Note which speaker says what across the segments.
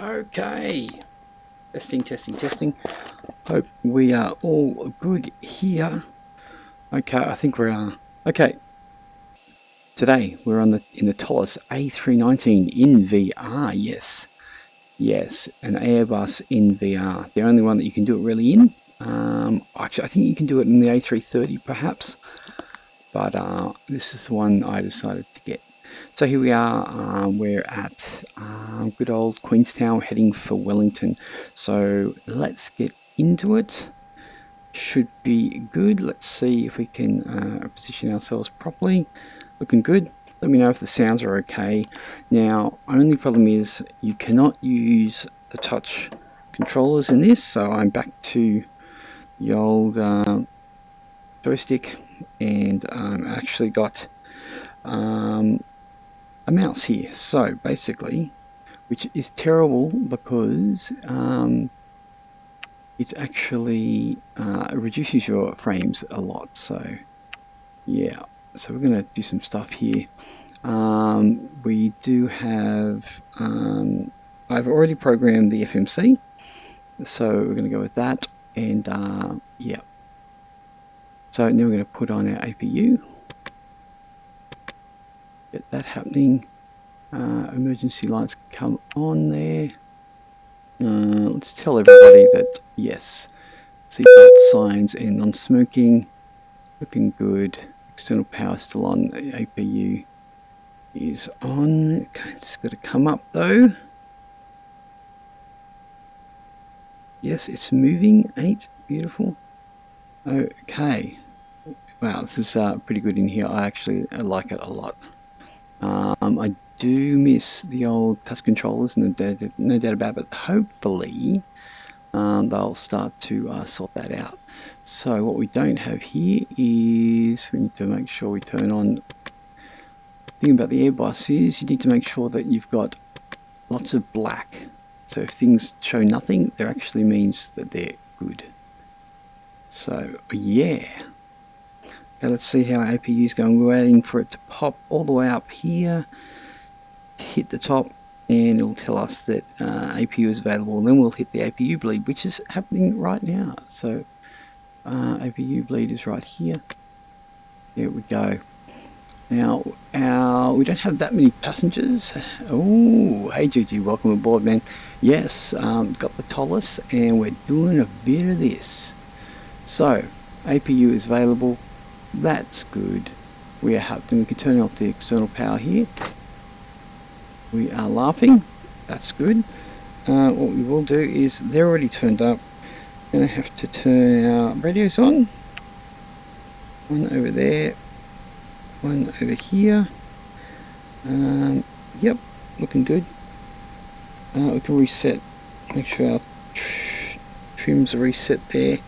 Speaker 1: Okay, testing. Hope we are all good here. Okay, I think we are. Okay, today we're on in the TolisS a319 in VR. Yes, an Airbus in VR. The only one that you can do it really in. Actually, I think you can do it in the A330 perhaps, but this is the one I decided to get. So here we are, we're at good old Queenstown, heading for Wellington. So let's get into it. Should be good. Let's see if we can position ourselves properly. Looking good. Let me know if the sounds are okay. Now, only problem is you cannot use the touch controllers in this, so I'm back to the old joystick, and actually got a mouse here. So basically, which is terrible because it actually reduces your frames a lot. So yeah, so we're going to do some stuff here. We do have I've already programmed the FMC, so we're going to go with that, and yeah, so now we're going to put on our APU, get that happening. Emergency lights come on there. Let's tell everybody that yes, seatbelt signs and non-smoking, looking good. External power still on. APU is on. Okay, it's got to come up though. Yes, it's moving. 8, beautiful. Okay, wow, this is pretty good in here. I like it a lot. I do miss the old touch controllers, no doubt about it, but hopefully they'll start to sort that out. So what we don't have here is, we need to make sure we turn on. The thing about the Airbus is you need to make sure that you've got lots of black. So if things show nothing, that actually means that they're good. So yeah. Okay, let's see how our APU is going. We're waiting for it to pop all the way up here, hit the top, and it'll tell us that APU is available, and then we'll hit the APU bleed, which is happening right now. So APU bleed is right here. There we go. Now we don't have that many passengers. Oh, hey GG, welcome aboard, man. Yes, got the TolisS, and we're doing a bit of this. So APU is available. That's good. We are happy. We can turn off the external power here. We are laughing. That's good. What we will do is, they're already turned up. Gonna have to turn our radios on. One over there. One over here. Yep, looking good. We can reset. Make sure our trims are reset there.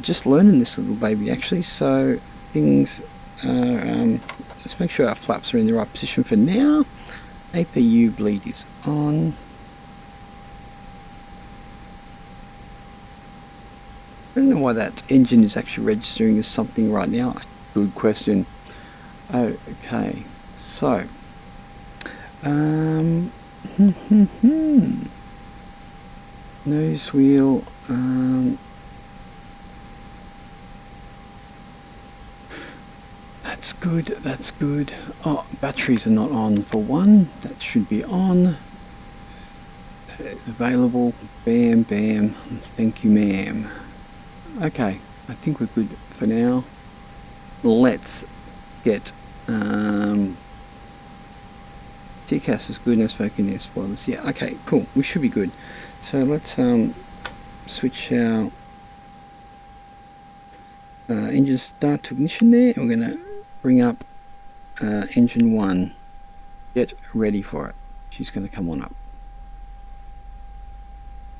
Speaker 1: Just learning this little baby actually, so things are, let's make sure our flaps are in the right position for now. APU bleed is on. I don't know why that engine is actually registering as something right now. Good question. Okay, so nose wheel, that's good. Oh, batteries are not on for one. That should be on. Available. Bam, bam. Thank you, ma'am. Okay, I think we're good for now. Let's get TCAS is good, no smoking, no spoilers. Yeah, okay, cool. We should be good. So let's switch our engine start to ignition there, and we're going to bring up engine 1. Get ready for it. She's going to come on up.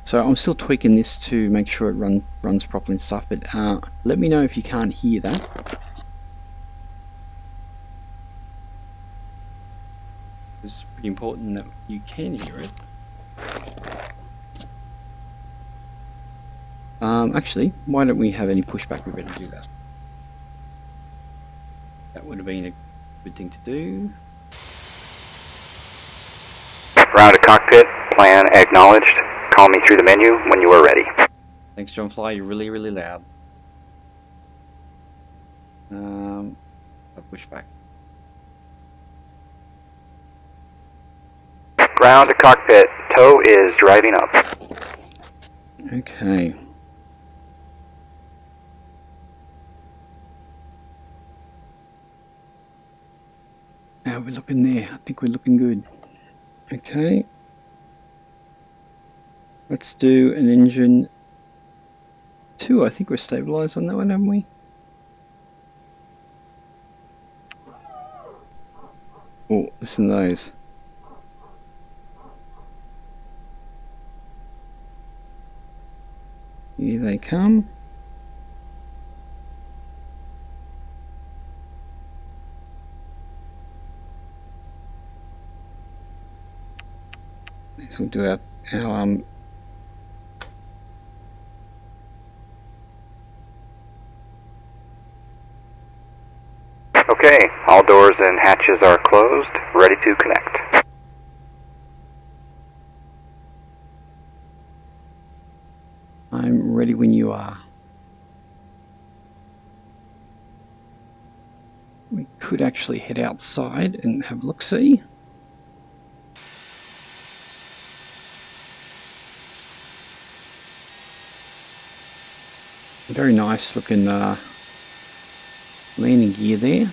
Speaker 1: So I'm still tweaking this to make sure it runs properly and stuff, but let me know if you can't hear that. It's pretty important that you can hear it. Actually, why don't we have any pushback? We better do that. That would have been a good thing to do.
Speaker 2: Ground to cockpit, plan acknowledged. Call me through the menu when you are ready.
Speaker 1: Thanks, John Fly. You're really, really loud. I'll push back.
Speaker 2: Ground to cockpit, tow is driving up.
Speaker 1: Okay. How are we looking there? I think we're looking good. Okay. Let's do an engine 2. I think we're stabilised on that one, haven't we? Oh, listen to those. Here they come. Next we'll do our
Speaker 2: Okay, all doors and hatches are closed, ready to connect.
Speaker 1: I'm ready when you are. We could actually head outside and have a look-see. Very nice looking landing gear there.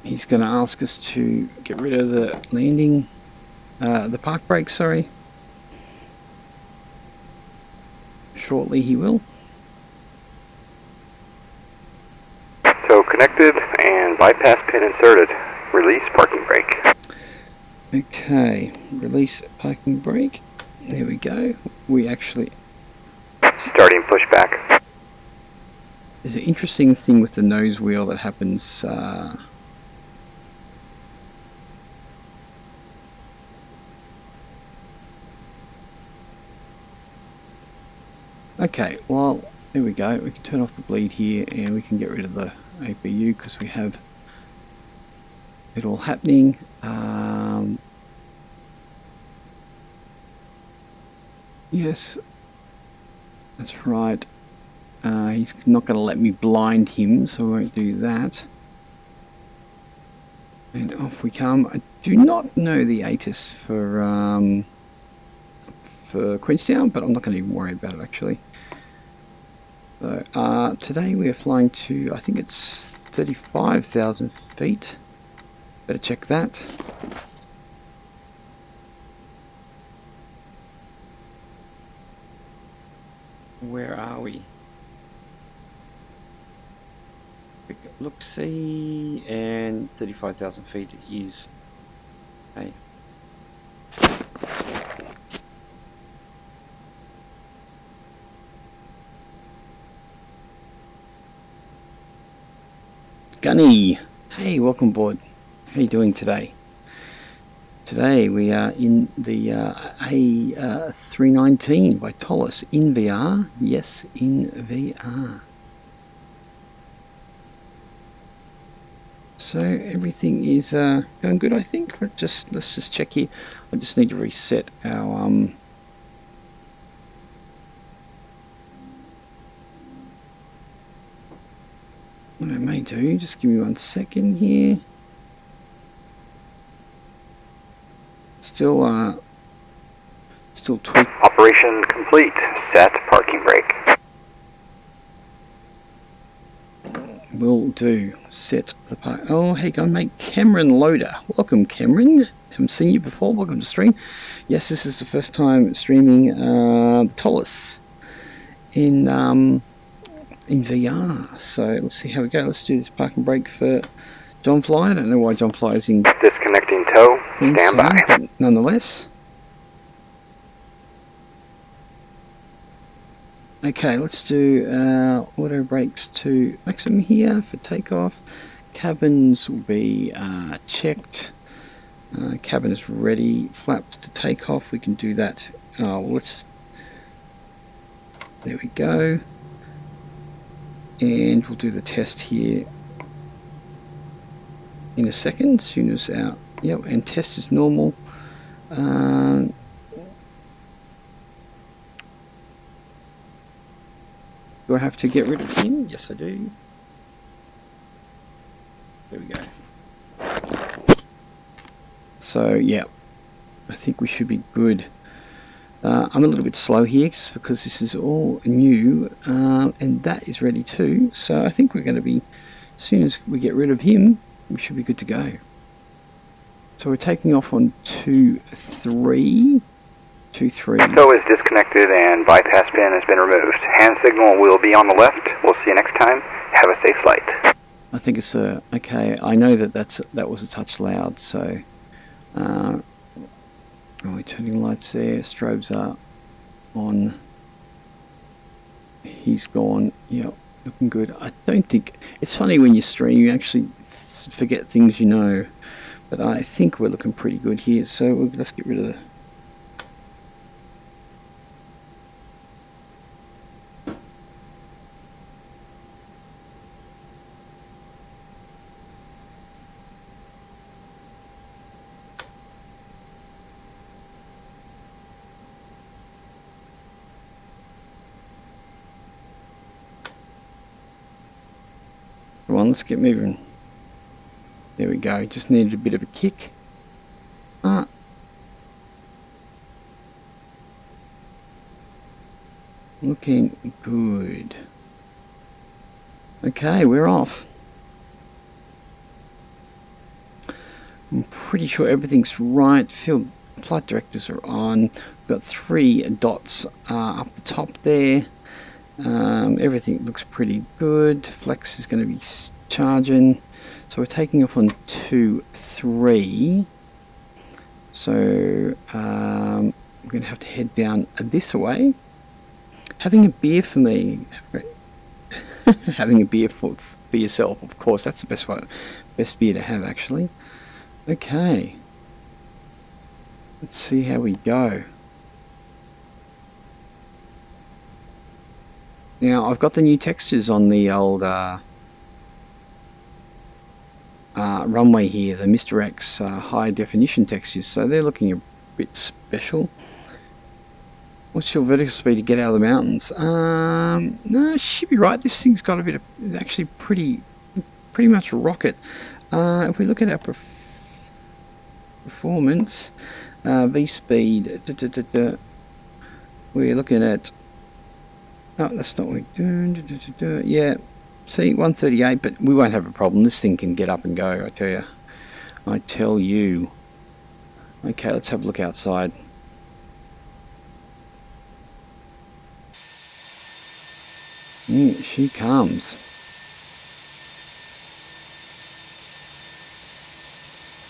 Speaker 1: He's going to ask us to get rid of the landing, the park brake, sorry. Shortly he will.
Speaker 2: Tow connected and bypass pin inserted. Release parking brake.
Speaker 1: Okay, release parking brake. There we go. We actually...
Speaker 2: Starting pushback.
Speaker 1: There's an interesting thing with the nose wheel that happens. Okay, well, there we go. We can turn off the bleed here and we can get rid of the APU because we have it all happening. Yes, that's right. He's not going to let me blind him, so I won't do that. And off we come. I do not know the ATIS for Queenstown, but I'm not going to even worry about it actually. So today we are flying to, I think it's 35,000 feet. Better check that. Where are we? Look, see, and 35,000 feet is. Okay. Gunny, hey, welcome aboard. How are you doing today? Today we are in the a319 by TolisS in VR. Yes, in VR. So everything is going good, I think. Let's just check here. I just need to reset our what I may do. Just give me 1 second here. Still tweak.
Speaker 2: Operation complete. Set parking brake.
Speaker 1: Will do. Set the park. Oh, hey, go mate, Cameron Loader. Welcome, Cameron. Haven't seen you before. Welcome to stream. Yes, this is the first time streaming the TolisS in VR. So let's see how we go. Let's do this parking brake for John Fly. I don't know why John Fly is in.
Speaker 2: Disconnecting tow. Stand by.
Speaker 1: But nonetheless. Okay, let's do auto brakes to maximum here for takeoff. Cabins will be checked. Cabin is ready. Flaps to take off. We can do that. There we go. And we'll do the test here. in a second, as soon as our, yep, and test is normal. Do I have to get rid of him? Yes, I do. There we go. So, yeah, I think we should be good. I'm a little bit slow here because this is all new, and that is ready too. So I think we're going to be, as soon as we get rid of him, we should be good to go. So we're taking off on 2-3. 2-3.
Speaker 2: So is disconnected and bypass pin has been removed. Hand signal will be on the left. We'll see you next time. Have a safe flight.
Speaker 1: I think it's a, okay, I know that that was a touch loud, so we're turning lights there, strobes are on, he's gone, yep, looking good. I don't think, it's funny when you stream, you actually forget things you know, but I think we're looking pretty good here, so let's get rid of the come on, let's get moving. There we go, just needed a bit of a kick. Looking good. Okay, we're off. I'm pretty sure everything's right. Field flight directors are on. We've got 3 dots up the top there. Everything looks pretty good. Flex is going to be charging. So we're taking off on 2-3. So we're going to have to head down this way. Having a beer for me. Having a beer for yourself, of course. That's the best beer to have, actually. Okay. Let's see how we go. Now, I've got the new textures on the old runway here, the Mr. X high definition textures, so they're looking a bit special. What's your vertical speed to get out of the mountains? No, it should be right. This thing's got a bit of, it's actually pretty much a rocket. If we look at our performance, V speed, we're looking at, oh, that's not what we're doing. Yeah, see, 138, but we won't have a problem. This thing can get up and go, I tell you. I tell you. Okay, let's have a look outside. Here she comes.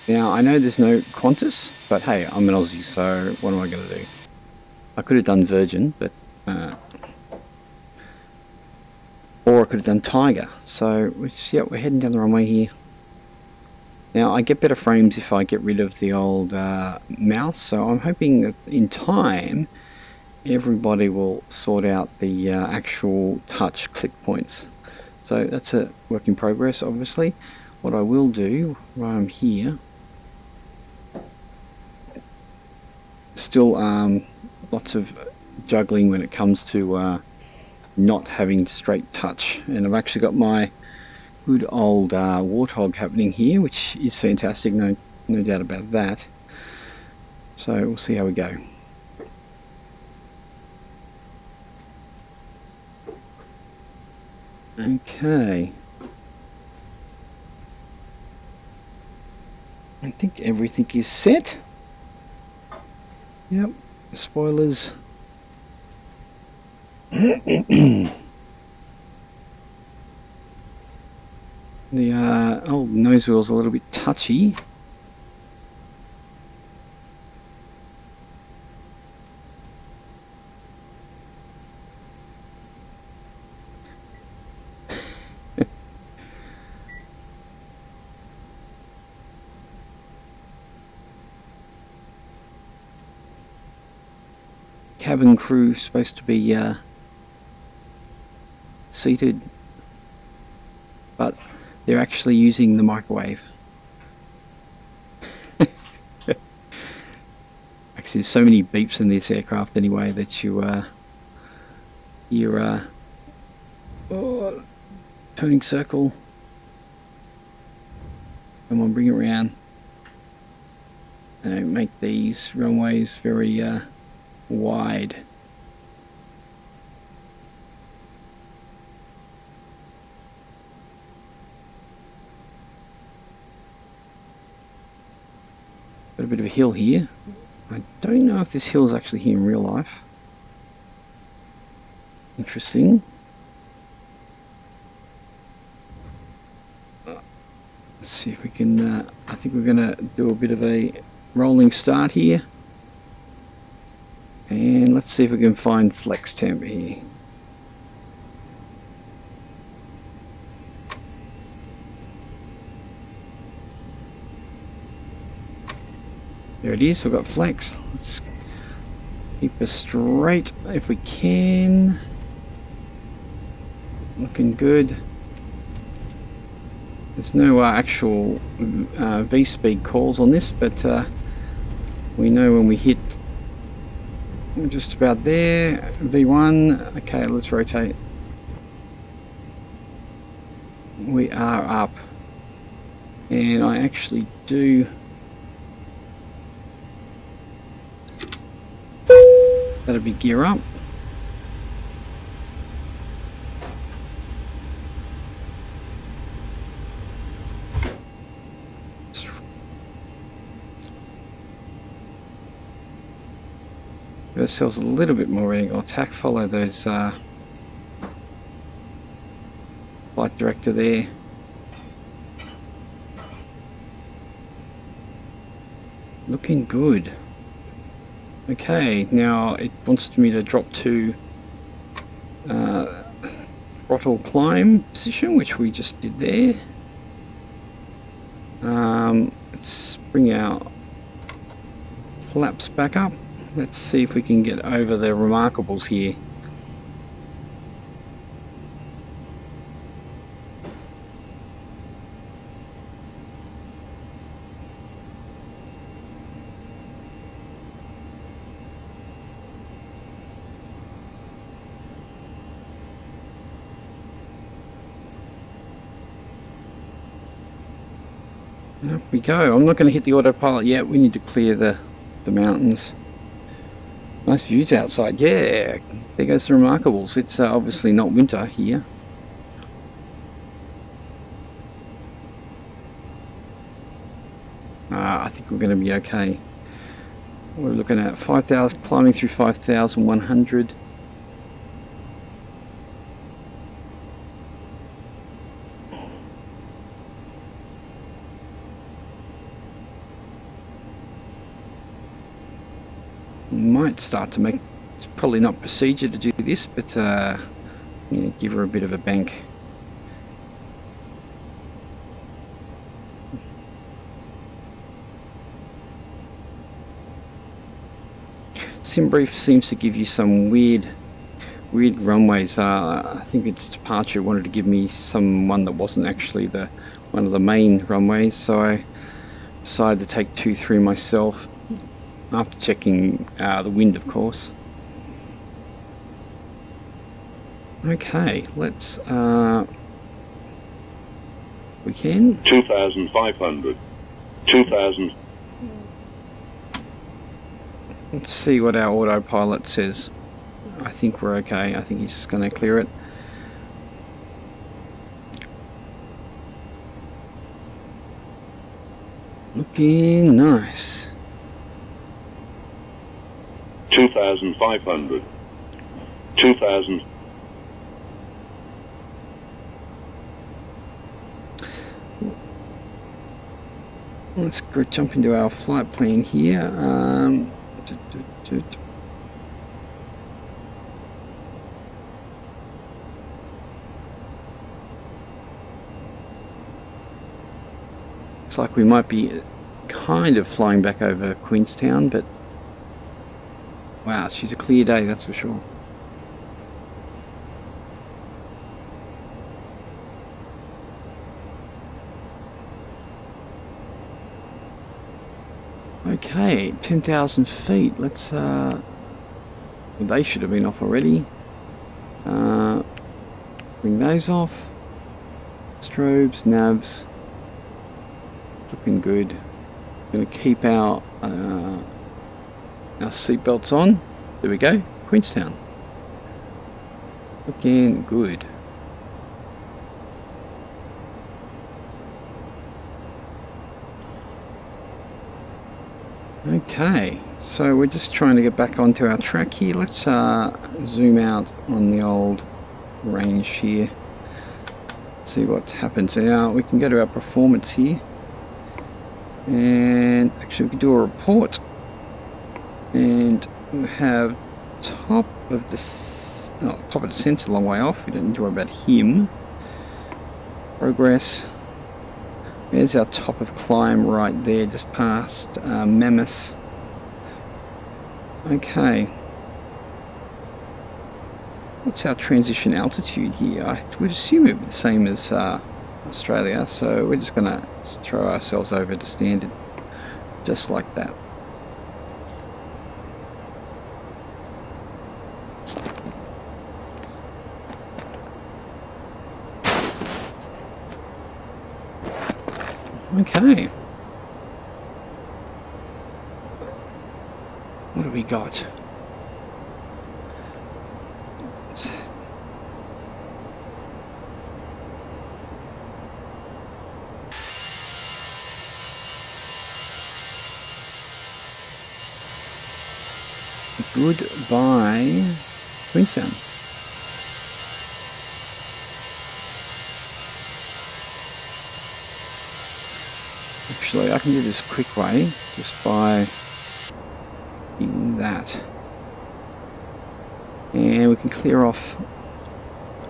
Speaker 1: Now, I know there's no Qantas, but hey, I'm an Aussie, so what am I going to do? I could have done Virgin, but or I could have done Tiger. So yeah, we're heading down the runway here. Now I get better frames if I get rid of the old mouse, so I'm hoping that in time everybody will sort out the actual touch click points. So that's a work in progress, obviously. What I will do while I'm here, still lots of juggling when it comes to not having straight touch, and I've actually got my good old Warthog happening here, which is fantastic, no doubt about that. So we'll see how we go. Okay, I think everything is set. Yep, spoilers. The old nose wheel's a little bit touchy. Cabin crew supposed to be seated, but they're actually using the microwave. flex. There's so many beeps in this aircraft anyway that you're oh, turning circle. Come on, bring it around. And make these runways very wide. Got a bit of a hill here. I don't know if this hill is actually here in real life. Interesting. Let's see if we can, I think we're going to do a bit of a rolling start here. And let's see if we can find flex temp here. There it is, we've got flex. Let's keep us straight if we can. Looking good. There's no actual V-speed calls on this, but we know when we hit, we're just about there. V1, okay, let's rotate. We are up. And I actually do... That'll be gear up. Give ourselves a little bit more angle attack. Follow those flight director there. Looking good. Okay, now it wants me to drop to throttle climb position, which we just did there. Let's bring our flaps back up. Let's see if we can get over the remarkables here. Up we go. I'm not going to hit the autopilot yet. We need to clear the mountains. Nice views outside. Yeah, there goes the remarkables. It's obviously not winter here. I think we're going to be okay. We're looking at 5,000, climbing through 5,100. Might start to make, it's probably not procedure to do this, but you know, give her a bit of a bank. SimBrief seems to give you some weird runways. I think its departure wanted to give me one that wasn't actually one of the main runways, so I decided to take 2-3 myself. After checking the wind, of course. Okay, let's we can
Speaker 3: 2,500 2,000.
Speaker 1: Let's see what our autopilot says. I think we're okay. I think he's just going to clear it. Looking nice.
Speaker 3: 2,500 2,000.
Speaker 1: Let's go jump into our flight plan here. Looks like we might be kind of flying back over Queenstown, but wow, she's a clear day, that's for sure. Okay, 10,000 feet. Let's, well, they should have been off already. Bring those off. Strobes, navs. It's looking good. Going to keep our seatbelts on. There we go, Queenstown. Looking good. Okay, so we're just trying to get back onto our track here. Let's zoom out on the old range here. See what happens. Now we can go to our performance here, and actually we can do a report, and we have top of the descent's a long way off. We don't need to worry about him. Progress. There's our top of climb right there, just past Mammoth. Okay. What's our transition altitude here? I would assume it would be the same as Australia, so we're just going to throw ourselves over to standard, just like that. Okay. What have we got? Goodbye, Queenstown. Actually, I can do this a quick way, just by doing that. And we can clear off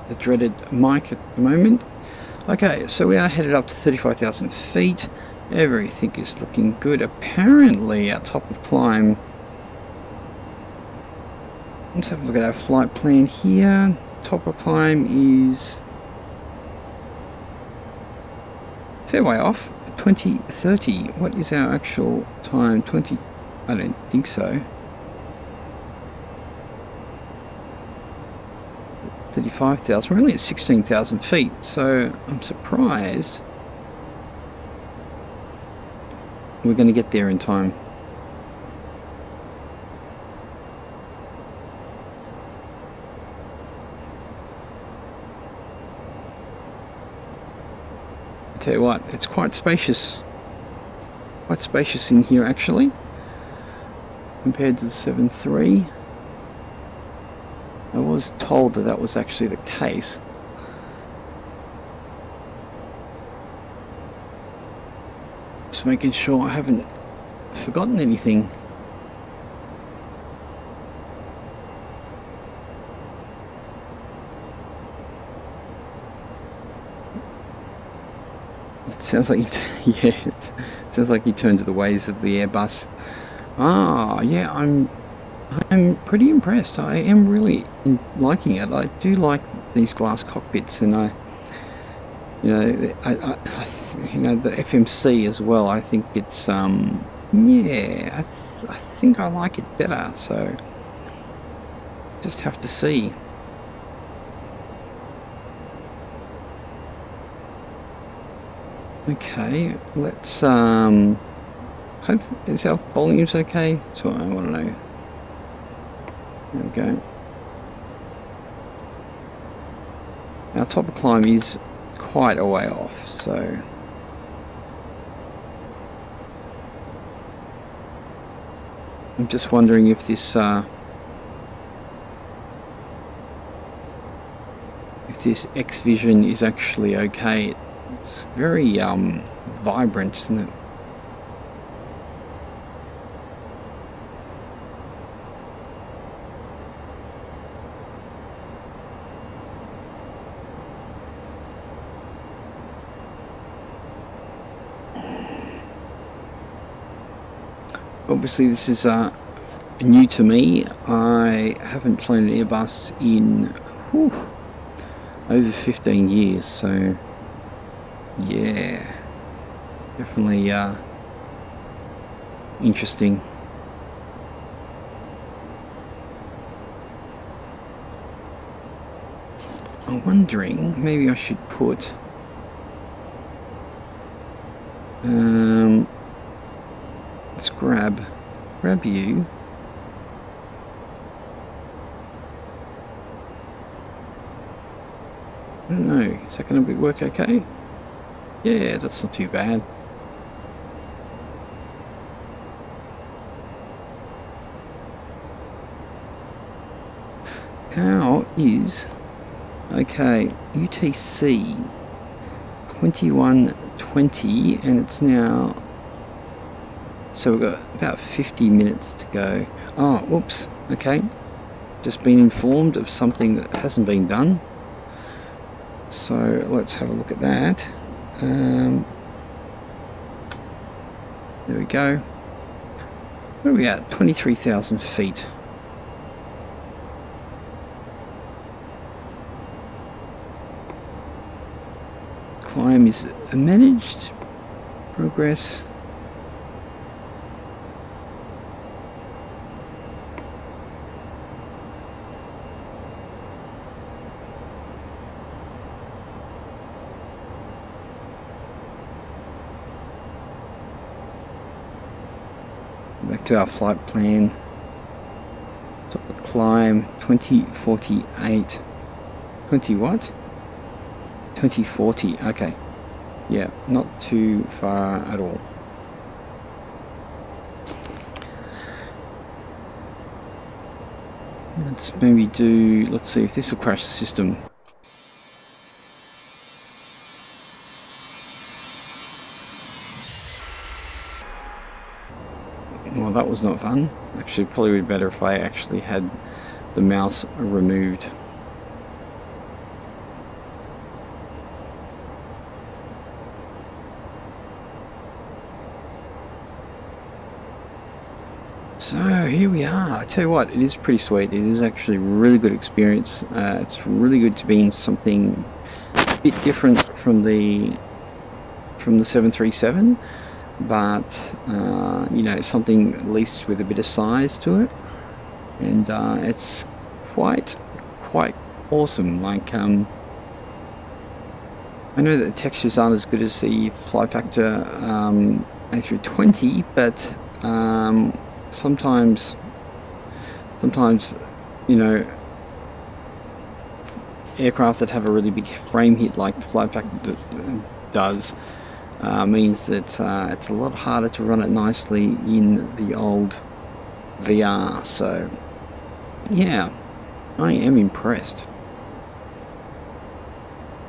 Speaker 1: the dreaded mic at the moment. Okay, so we are headed up to 35,000 feet. Everything is looking good. Apparently, our top of climb. Let's have a look at our flight plan here. Top of climb is a fair way off. 2030. What is our actual time? 20. I don't think so. 35,000. We're only at 16,000 feet, so I'm surprised we're going to get there in time. Tell you what, it's quite spacious in here actually, compared to the 7.3. I was told that that was actually the case. Just making sure I haven't forgotten anything. Sounds like it sounds like you turned to the ways of the Airbus. Ah, yeah, I'm pretty impressed. I am really liking it. I do like these glass cockpits, and I you know, the FMC as well. I think it's yeah, I think I like it better. So just have to see. Okay, let's hope, is our volumes okay? That's what I want to know. There we go. Our top of climb is quite a way off, so I'm just wondering if this X-Vision is actually okay. It's very vibrant, isn't it? Obviously this is new to me. I haven't flown an Airbus in over 15 years, so yeah, definitely interesting. I'm wondering, maybe I should put let's grab you. I don't know, is that going to work okay? Yeah, that's not too bad. How is, okay, UTC 21:20, and it's now, so we've got about 50 minutes to go. Oh, whoops, okay, just been informed of something that hasn't been done, so let's have a look at that. There we go. Where are we at? 23,000 feet. Climb is managed. Progress. Back to our flight plan. Top of climb 2048. 20 what? 2040. Okay. Yeah, not too far at all. Let's maybe do, let's see if this will crash the system. Well, that was not fun. Actually, probably would be better if I actually had the mouse removed. So here we are. I tell you what, it is pretty sweet. It is actually a really good experience. It's really good to be in something a bit different from the 737, but you know, something at least with a bit of size to it, and it's quite awesome. Like I know that the textures aren't as good as the Fly Factor A320, but sometimes, you know, aircraft that have a really big frame hit like the Fly Factor does means that it's a lot harder to run it nicely in the old VR. So yeah, I am impressed.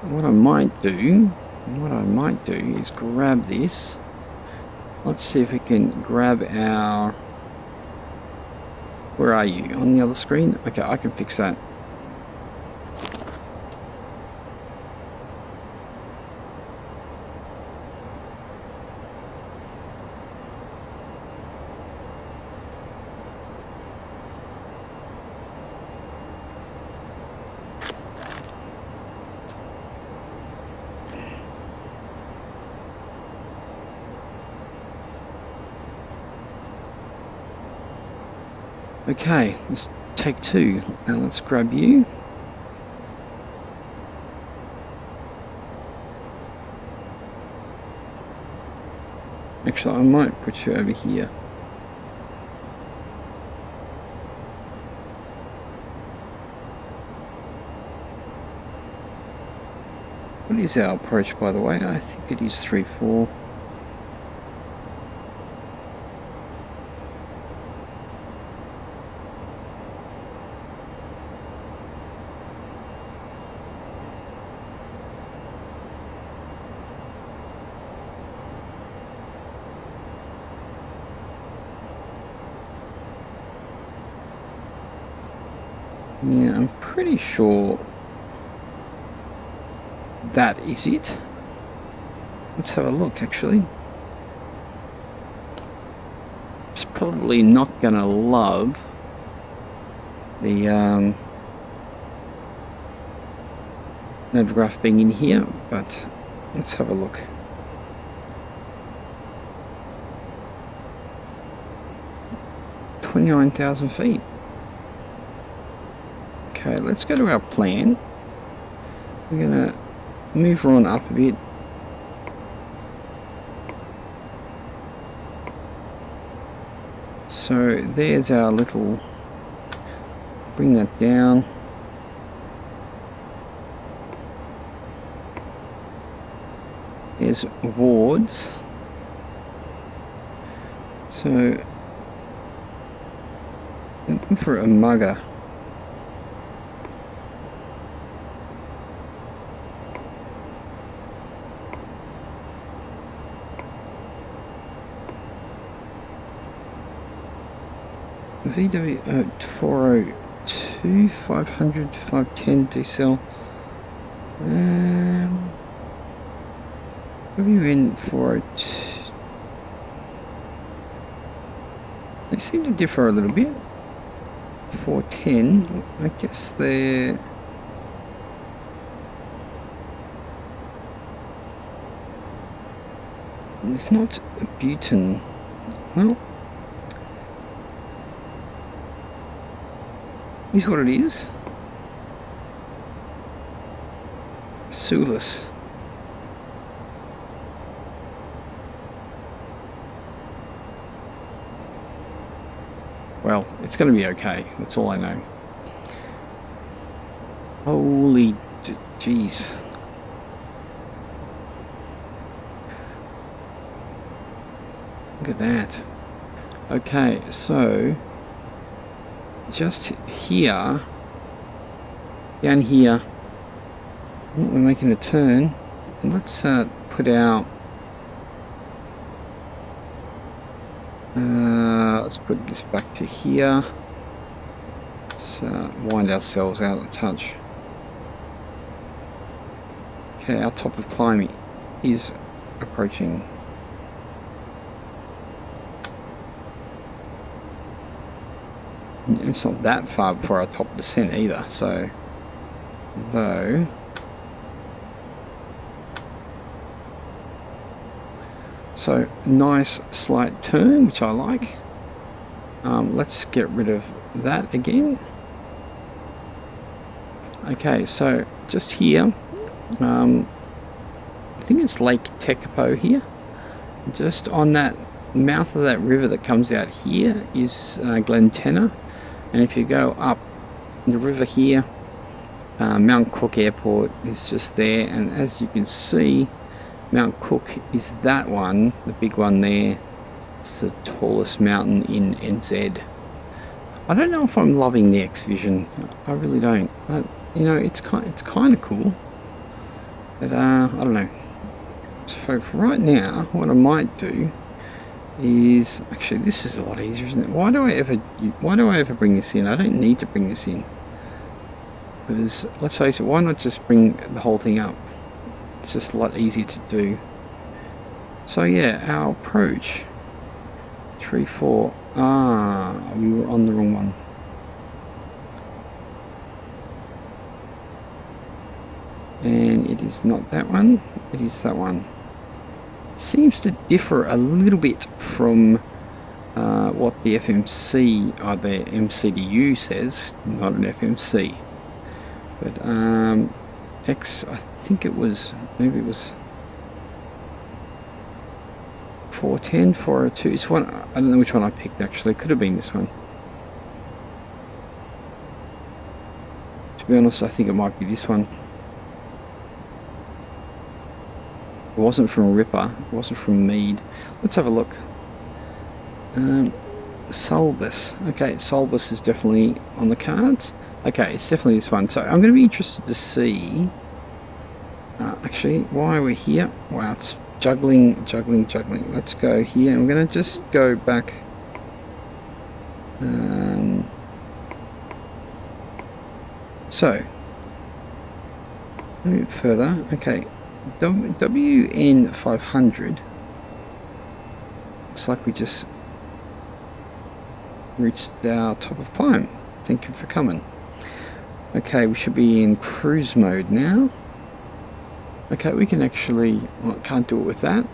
Speaker 1: What I might do is grab this. Let's see if we can grab our, where are you? On the other screen? Okay, I can fix that. Okay, let's take two. Now let's grab you. Actually, I might put you over here. What is our approach, by the way? I think it is 3-4. Yeah, I'm pretty sure that is it. Let's have a look, actually. It's probably not gonna love the Navgraph being in here, but let's have a look. 29,000 feet. Okay, let's go to our plan. We're gonna move on up a bit. So there's our little, bring that down. There's wards. So looking for a mugger. VW 402, 500, 510 decel. WN 402. They seem to differ a little bit. 410, I guess they're... It's not a butane. Well, is what it is. TolisS. Well, it's going to be okay. That's all I know. Holy jeez. Look at that. Okay, so just here, down here, we're making a turn. And let's put our let's put this back to here. Let's wind ourselves out a touch. Okay, our top of climb is approaching. It's not that far before our top descent either, so though so nice slight turn, which I like. Let's get rid of that again. Okay, so just here, I think it's Lake Tekapo here. Just on that mouth of that river that comes out here is Glen Tenner, and if you go up the river here, Mount Cook Airport is just there, and as you can see, Mount Cook is that one, the big one there. It's the tallest mountain in NZ. I don't know if I'm loving the X-Vision. I really don't. You know, it's kind of cool, but I don't know. So for right now, what I might do is actually, this is a lot easier, isn't it? Why do I ever bring this in? I don't need to bring this in, because let's face it, why not just bring the whole thing up? It's just a lot easier to do. So yeah, our approach 3-4. We were on the wrong one. And it is not that one, it is that one. It seems to differ a little bit from what the FMC or the MCDU says, not an FMC. But X, I think it was, maybe it was 410, 402. It's one, I don't know which one I picked actually. It could have been this one. To be honest, I think it might be this one. It wasn't from Ripper, it wasn't from Mead. Let's have a look. Solbus. Okay, Solbus is definitely on the cards. Okay, it's definitely this one. So I'm going to be interested to see actually why we're here. Wow, it's juggling. Let's go here. I'm going to just go back so a bit further. Okay, WN 500 looks like we just reached our top of climb. Thank you for coming. Okay, we should be in cruise mode now. Okay, we can actually, well, can't do it with that.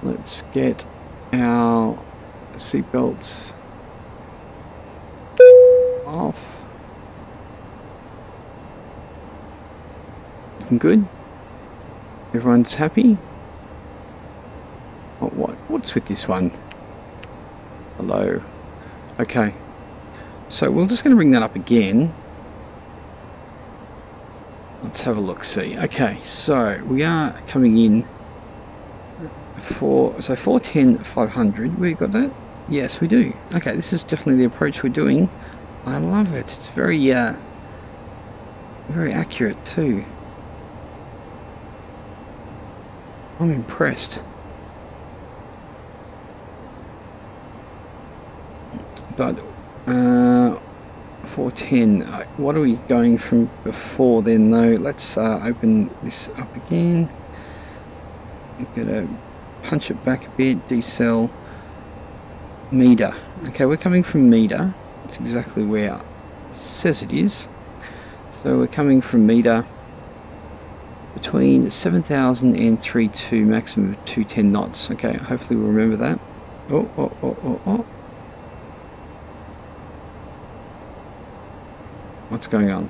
Speaker 1: Let's get our seatbelts off. Looking good. Everyone's happy. What's with this one? Hello. Okay. So we're just going to bring that up again. Let's have a look, see. Okay, so we are coming in for 410, 500. We got that? Yes, we do. Okay, this is definitely the approach we're doing. I love it. It's very very accurate too. I'm impressed. But 410, what are we going from before then though? Let's open this up again. We're gonna punch it back a bit, decel, meter. Okay, we're coming from meter. That's exactly where it says it is. So we're coming from meter between 7,000 and 3.2, maximum of 210 knots. Okay, hopefully we'll remember that. Oh. What's going on?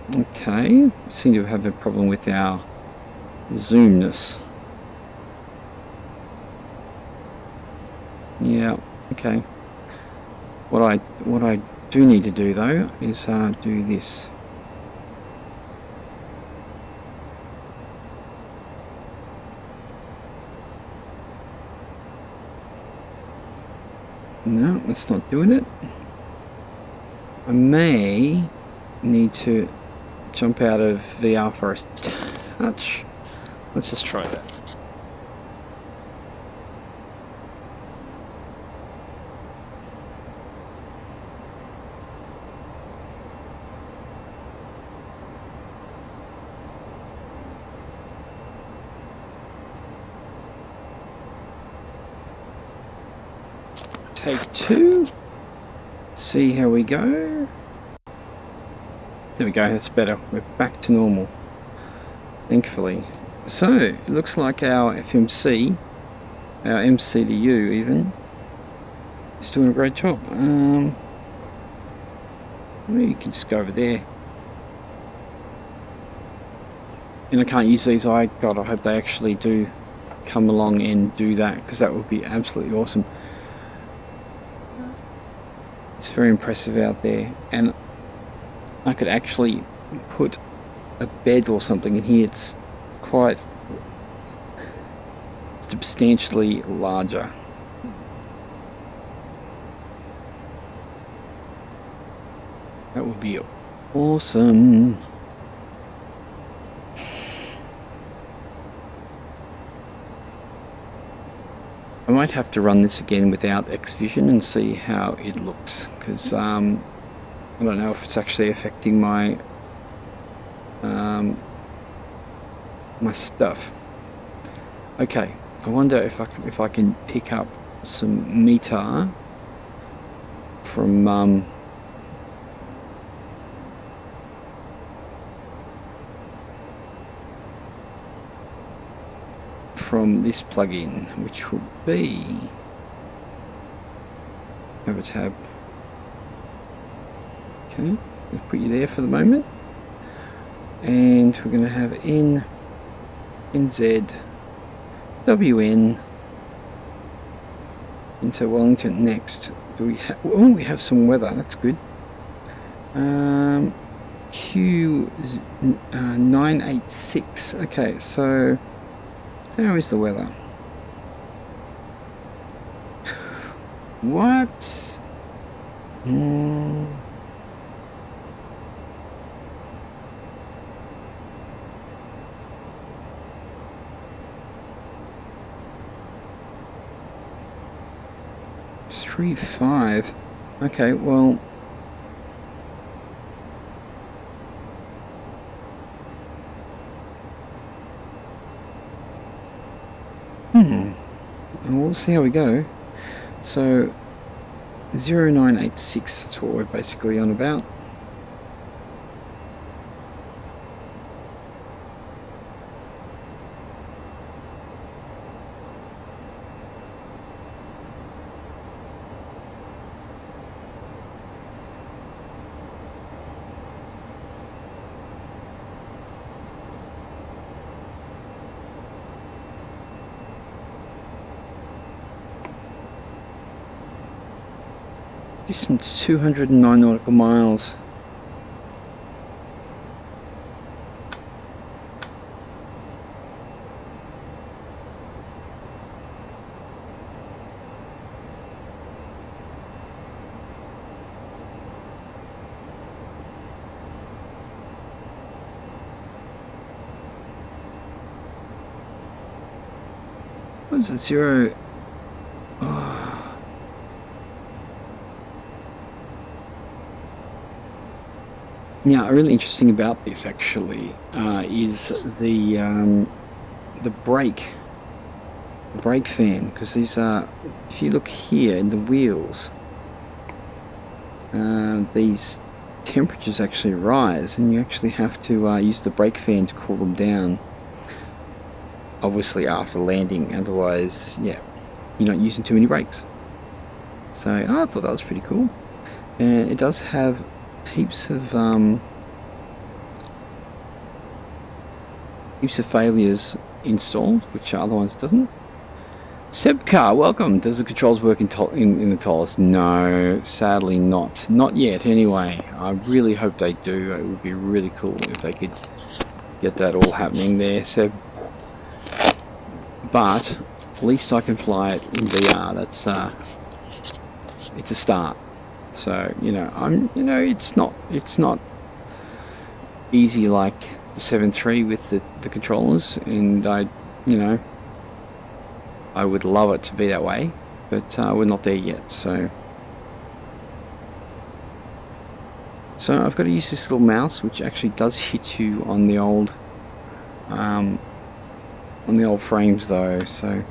Speaker 1: Okay, we seem to have a problem with our zoomness. Yeah, okay. What I do need to do though is do this. No, that's not doing it. I may need to jump out of VR for a touch. Let's just try that. Take 2. See how we go. There we go, that's better. We're back to normal, thankfully. So, it looks like our FMC, our MCDU even, is doing a great job. Maybe you can just go over there. And I can't use these. I hope they actually do come along and do that, because that would be absolutely awesome. It's very impressive out there, and I could actually put a bed or something in here. It's quite substantially larger. That would be awesome. I might have to run this again without X-Vision and see how it looks, because I don't know if it's actually affecting my my stuff. Okay, I wonder if I can pick up some meter from this plugin, which will be, have a tab. Okay, I'll put you there for the moment, and we're going to have NZWN into Wellington next. Do we have? Oh, we have some weather. That's good. Q986. Okay, so how is the weather? What? 3.5. Okay, well, we'll see how we go. So 0986, that's what we're basically on about. Distance 209 nautical miles. What is it? 0? Now, really interesting about this actually is the brake fan, because these are, if you look here in the wheels, these temperatures actually rise, and you actually have to use the brake fan to cool them down. Obviously, after landing, otherwise, yeah, you're not using too many brakes. So, I thought that was pretty cool, and it does have heaps of failures installed, which otherwise doesn't. Sebcar, welcome. Does the controls work in the TolisS? No, sadly not. Not yet, anyway. I really hope they do. It would be really cool if they could get that all happening there, Seb. But at least I can fly it in VR. That's it's a start. So, you know, it's not easy like the 7.3 with the controllers, and I would love it to be that way, but we're not there yet. So I've got to use this little mouse, which actually does hit you on the old frames though. So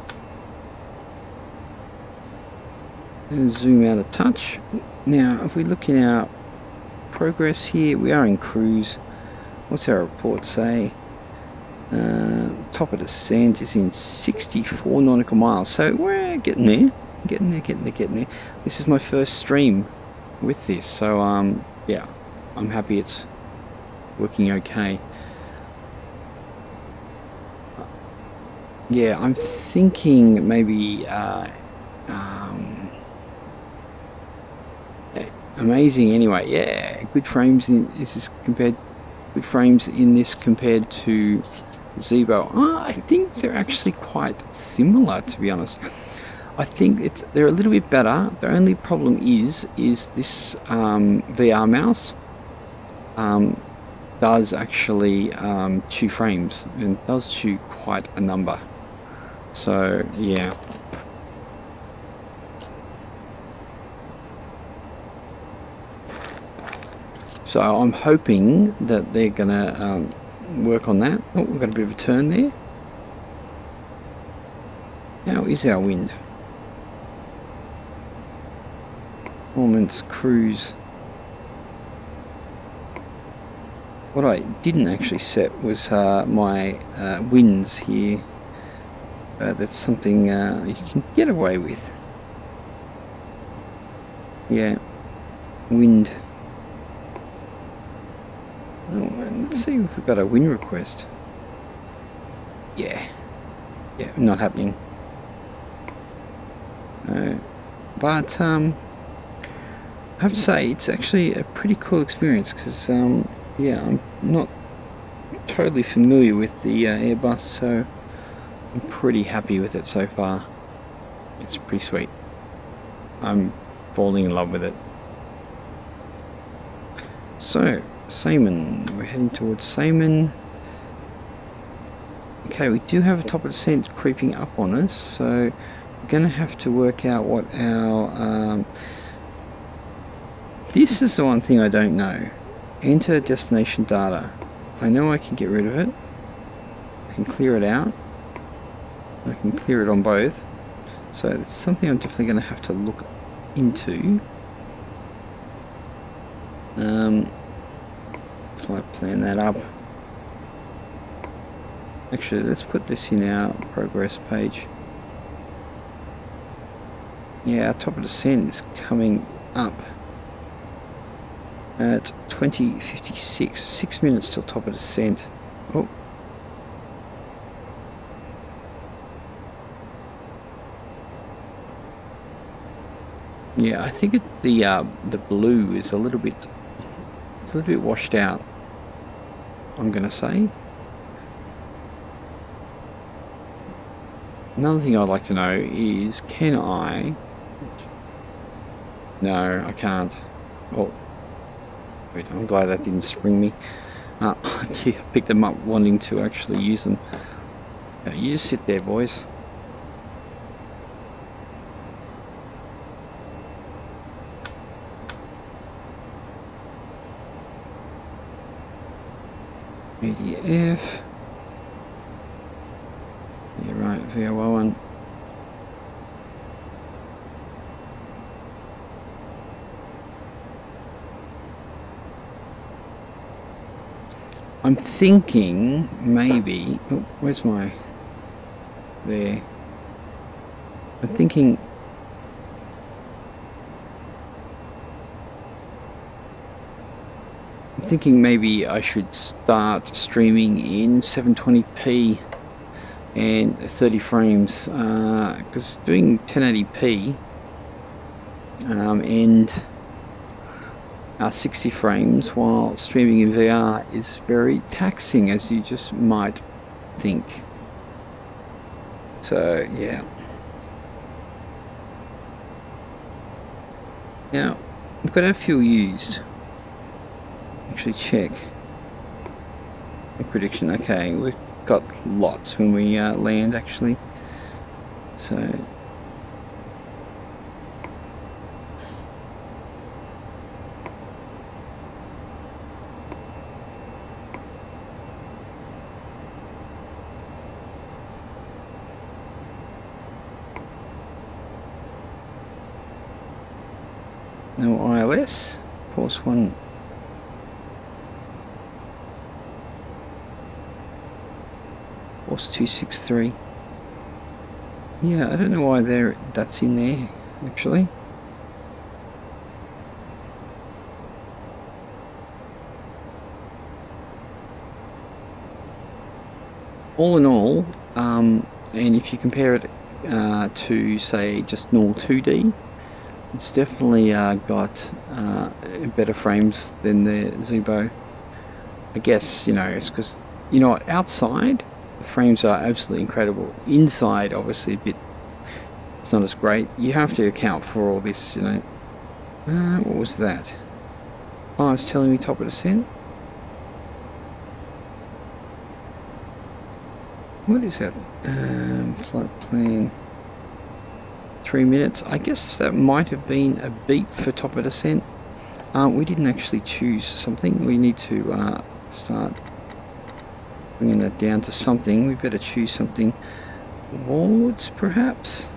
Speaker 1: zoom out a touch. Now, if we look in our progress here, we are in cruise. What's our report say? Top of descent is in 64 nautical miles. So we're getting there. Getting there. This is my first stream with this. So, yeah, I'm happy it's working okay. Yeah, I'm thinking maybe amazing anyway. Yeah, good frames in this compared to Zebo. I think they're actually quite similar, to be honest. I think they're a little bit better. The only problem is this VR mouse does actually chew frames, and does chew quite a number. So yeah. So I'm hoping that they're gonna work on that. Oh, we've got a bit of a turn there. How is our wind? Performance, cruise. What I didn't actually set was my winds here. That's something you can get away with. Yeah, wind. Oh, and let's see if we've got a wind request. Yeah, not happening. But I have to say, it's actually a pretty cool experience, because yeah, I'm not totally familiar with the Airbus, so I'm pretty happy with it so far. It's pretty sweet. I'm falling in love with it. So, Seaman, we're heading towards Seaman. Okay, we do have a top of descent creeping up on us, so we're going to have to work out what our this is the one thing I don't know. Enter destination data. I know I can get rid of it. I can clear it out. I can clear it on both. So it's something I'm definitely going to have to look into. Flight plan that up. Actually, let's put this in our progress page. Yeah, our top of descent is coming up at 20:56. 6 minutes till top of descent. Oh. Yeah, I think the blue is a little bit washed out, I'm gonna say. Another thing I'd like to know is, can I... No, I can't. Oh, wait, I'm glad that didn't spring me. I picked them up wanting to actually use them. You just sit there, boys. ADF. Yeah, right, v1.1. I'm thinking maybe... Oh, where's my... There. I'm thinking... maybe I should start streaming in 720p and 30 frames, because doing 1080p and 60 frames while streaming in VR is very taxing, as you just might think. So yeah. Now we've got our fuel used. Actually check the prediction. Okay, we've got lots when we land actually. So no ILS, course 1. Course 263. Yeah, I don't know why that's in there actually. All in all, and if you compare it to say just normal 2D, it's definitely got better frames than the Zibo. I guess, you know, it's because, you know what, outside the frames are absolutely incredible. Inside, obviously, it's not as great. You have to account for all this, you know. What was that? Oh, it's telling me top of descent. What is that? Flight plan. 3 minutes. I guess that might have been a beep for top of descent. We didn't actually choose something. We need to start bringing that down to something. We better choose something. Wards, perhaps?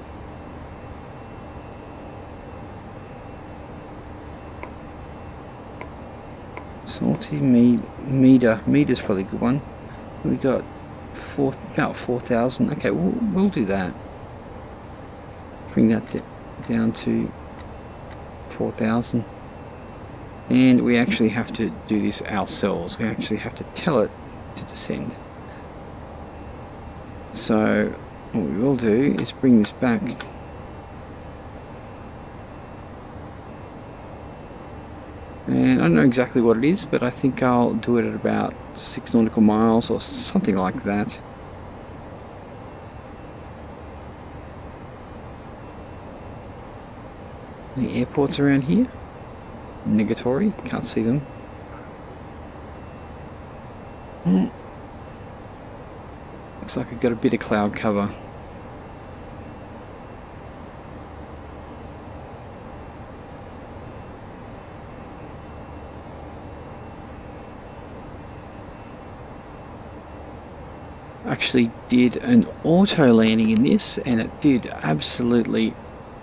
Speaker 1: Salty meter. Meter's probably a good one. We got about 4,000. Okay, we'll do that. Bring that down to 4,000. And we actually have to do this ourselves. We actually have to tell it to descend. So what we will do is bring this back. And I don't know exactly what it is, but I think I'll do it at about 6 nautical miles or something like that. Any airports around here? Negatory, can't see them. Looks like we've got a bit of cloud cover. actually did an auto landing in this, and it did absolutely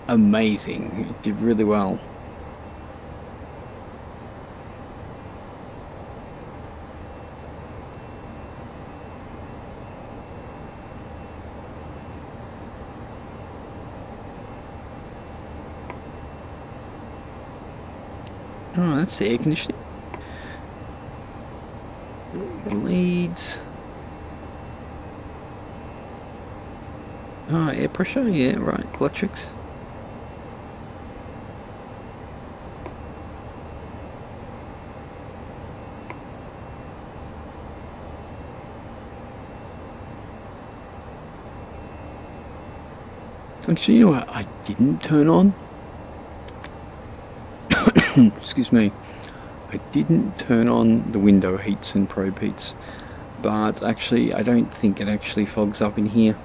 Speaker 1: amazing. It did really well. Oh, that's the air conditioning. Leads. Oh, air pressure, yeah, right, electrics. Actually, you know what I didn't turn on? Excuse me. I didn't turn on the window heats and probe heats, but actually I don't think it actually fogs up in here.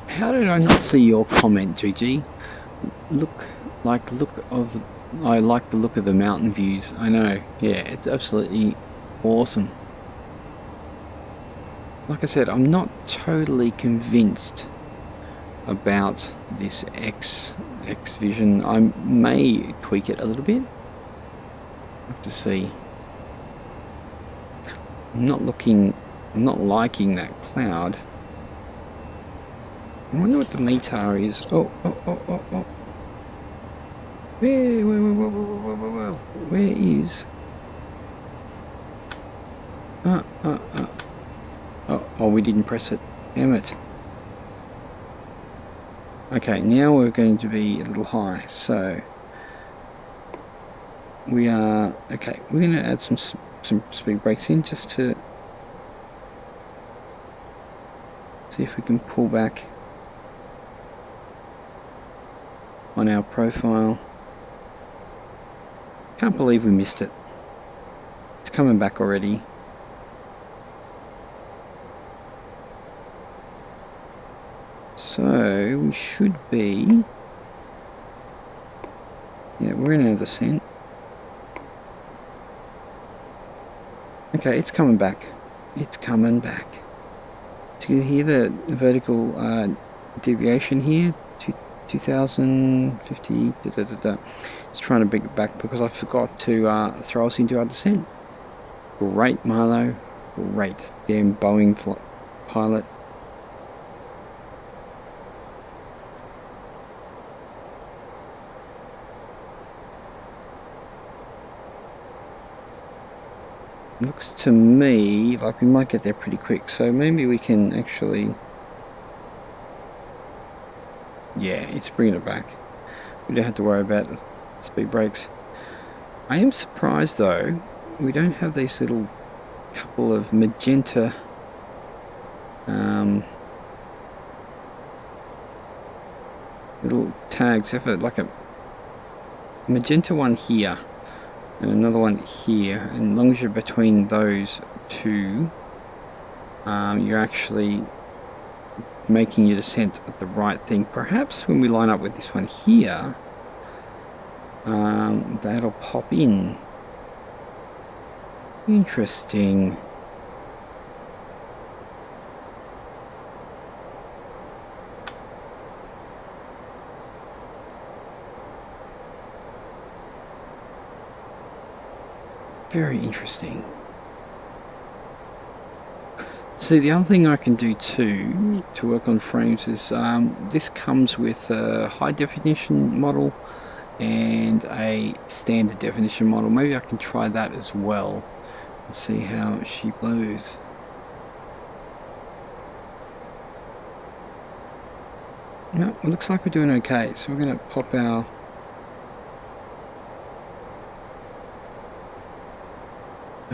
Speaker 1: How did I not see your comment, GG? I like the look of the mountain views. I know, yeah, it's absolutely awesome. Like I said, I'm not totally convinced about this X Vision. I may tweak it a little bit. Have to see. I'm not liking that cloud. I wonder what the METAR is. Oh. Where is? Oh, we didn't press it. Damn it. Okay, now we're going to be a little high, so we are okay. We're going to add some speed brakes in just to see if we can pull back on our profile. Can't believe we missed it. It's coming back already. So we should be, yeah, we're in a descent. Okay, it's coming back. It's coming back. So you hear the vertical deviation here, 2050. It's trying to bring it back because I forgot to throw us into our descent. Great, Milo. Great. Damn Boeing pilot. Looks to me like we might get there pretty quick, so maybe we can actually... Yeah, it's bringing it back. We don't have to worry about the speed brakes. I am surprised though, we don't have these little couple of magenta little tags. Have like a magenta one here and another one here, and as long as you're between those two, you're actually making your descent at the right thing. Perhaps when we line up with this one here, that'll pop in. Interesting. Very interesting. See, the other thing I can do too to work on frames is this comes with a high definition model and a standard definition model. Maybe I can try that as well and see how she blows. No, it looks like we're doing okay, so we're going to pop our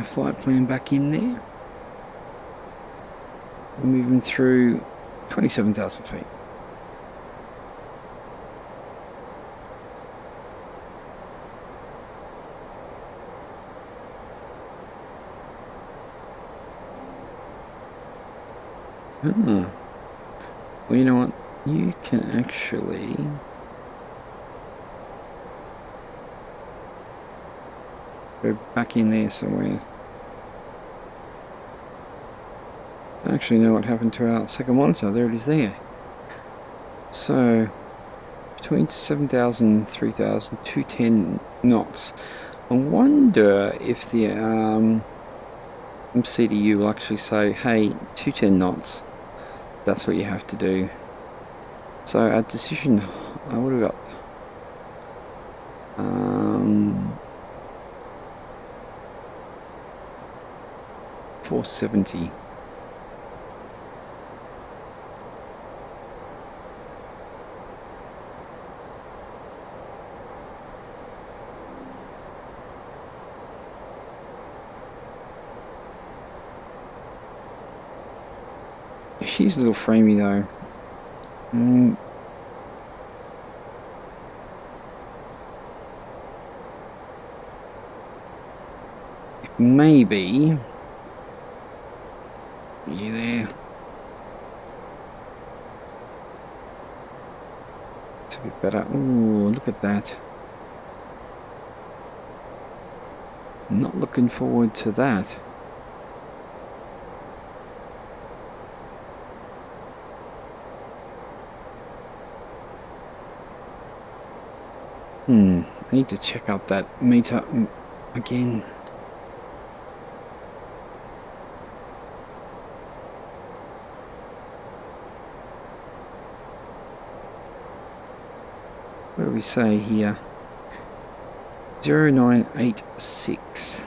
Speaker 1: flight plan back in there. We're moving through 27,000 feet. Ah. Well, you know what? You can actually go back in there somewhere. I don't actually know what happened to our second monitor. There it is there. So, between 7,000 and 3,000, 210 knots. I wonder if the MCDU will actually say, hey, 210 knots. That's what you have to do. So our decision, what have we got? 470. She's a little framey though. Maybe. You there? It's a bit better. Ooh, look at that. Not looking forward to that. I need to check out that meter again. What do we say here? 0986.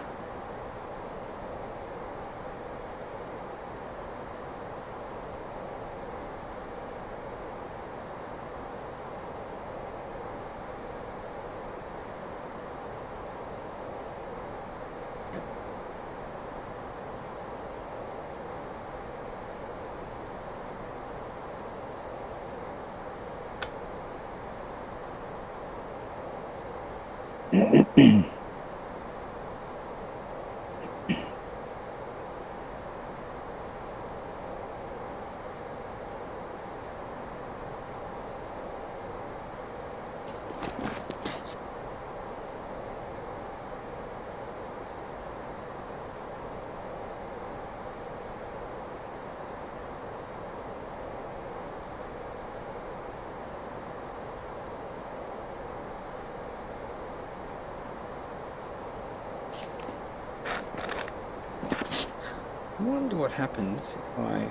Speaker 1: I wonder what happens if I...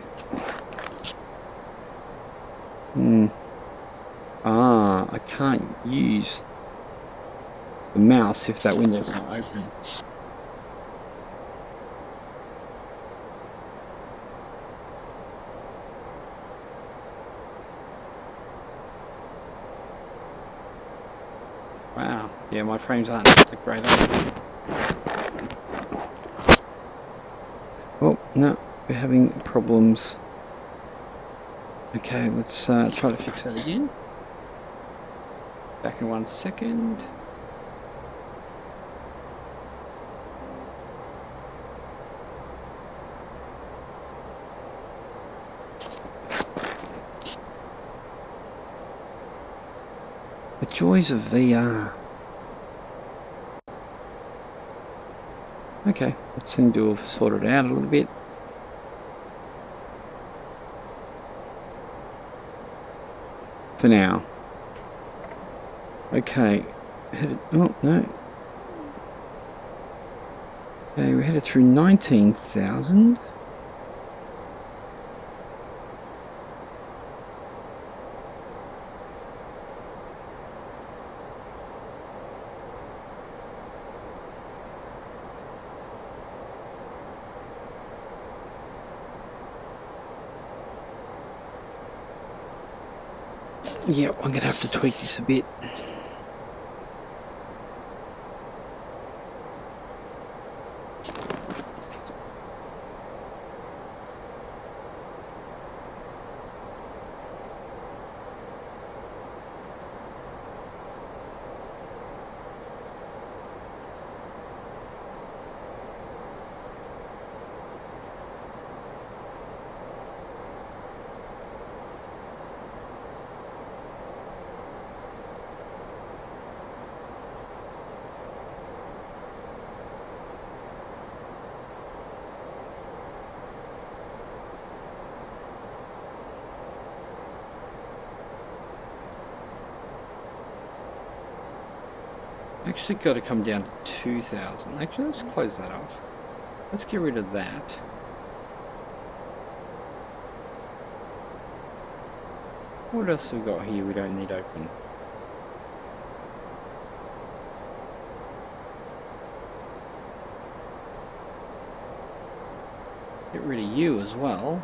Speaker 1: I can't use the mouse if that window's not open. Wow, yeah, my frames aren't that great either. Oh, no, we're having problems. Okay, let's try to fix that again. Back in 1 second. The joys of VR. Okay, that seemed to have sorted it out a little bit. For now. Okay, headed, oh no. Okay, we're headed through 19,000. Yep, I'm gonna have to tweak this a bit. Actually got to come down to 2,000. Actually, let's close that off. Let's get rid of that. What else have we got here we don't need open? Get rid of you as well.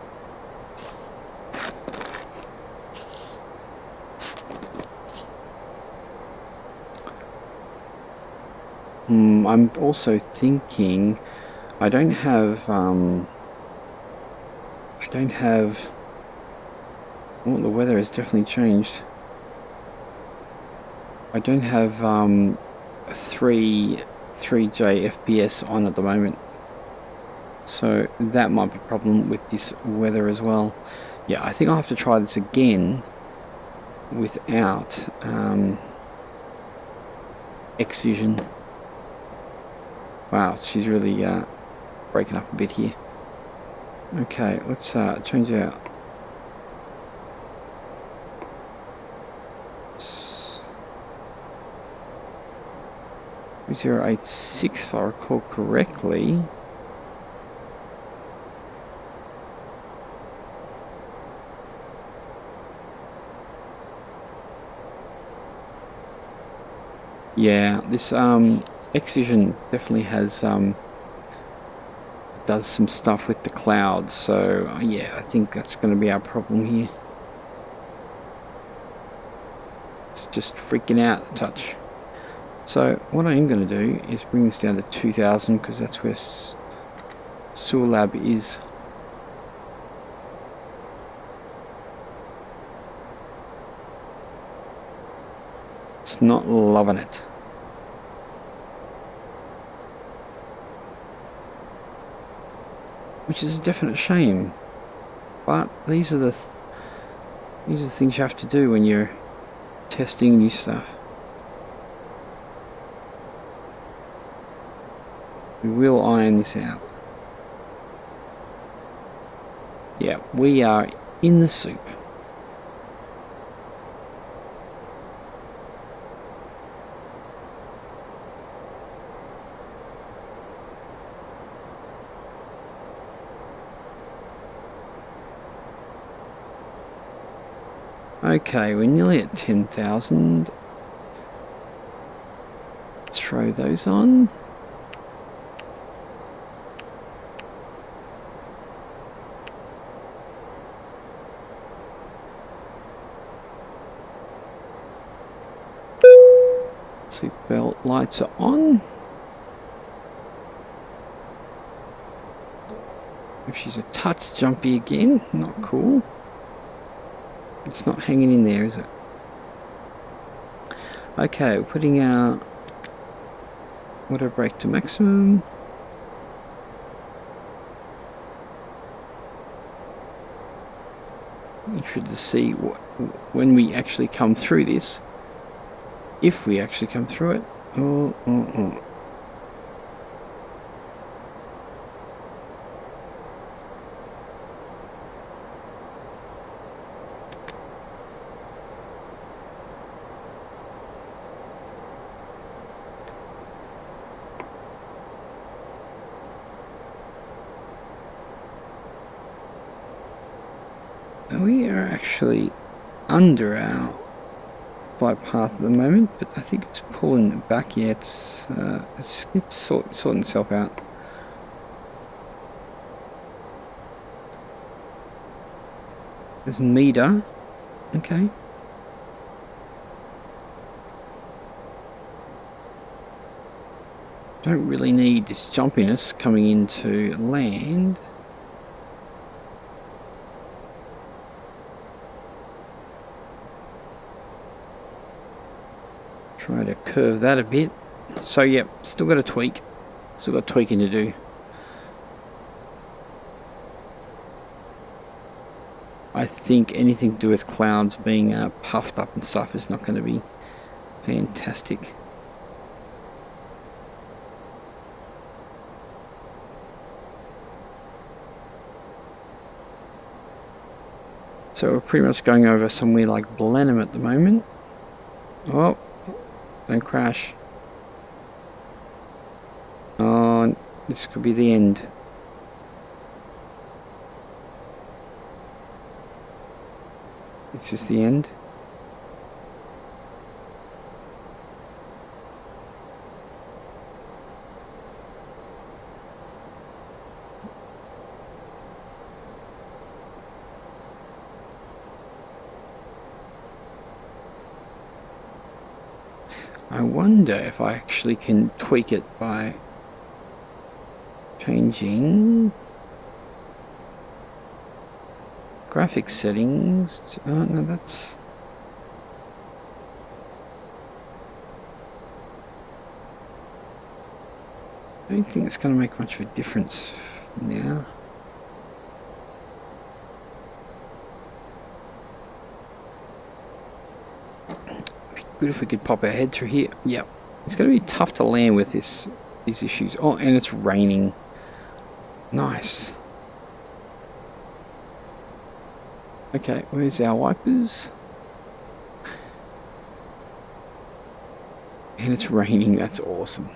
Speaker 1: I'm also thinking I don't have oh, the weather has definitely changed. I don't have 3J FPS on at the moment, so that might be a problem with this weather as well. Yeah, I think I'll have to try this again without X-Vision. Wow, she's really breaking up a bit here. Okay, let's change out. 3086, if I recall correctly. Yeah, this X-Vision definitely has does some stuff with the clouds, so yeah, I think that's going to be our problem here. It's just freaking out a touch. So what I am going to do is bring this down to 2,000 because that's where Sewer Lab is. It's not loving it. Which is a definite shame. But these are the things you have to do when you're testing new stuff. We will iron this out. Yeah, we are in the soup. Okay, we're nearly at 10,000. Let's throw those on. Seatbelt lights are on. If she's a touch jumpy again, not cool. It's not hanging in there, is it? Okay, we're putting our auto brake to maximum. Interested to see when we actually come through this. If we actually come through it. Oh. We are actually under our flight path at the moment, but I think it's pulling it back. Yeah, it's sorting itself out. There's meter. Okay. Don't really need this jumpiness coming into land. Try to curve that a bit. So yep, still got a tweak. Still got tweaking to do. I think anything to do with clouds being puffed up and stuff is not going to be fantastic. So we're pretty much going over somewhere like Blenheim at the moment. Oh, don't crash. This could be the end. This is the end. I wonder if I actually can tweak it by changing graphics settings. Oh no, that's... I don't think it's going to make much of a difference now. Good if we could pop our head through here. Yep, it's going to be tough to land with these issues. Oh, and it's raining. Nice. Okay, where's our wipers? And it's raining. That's awesome.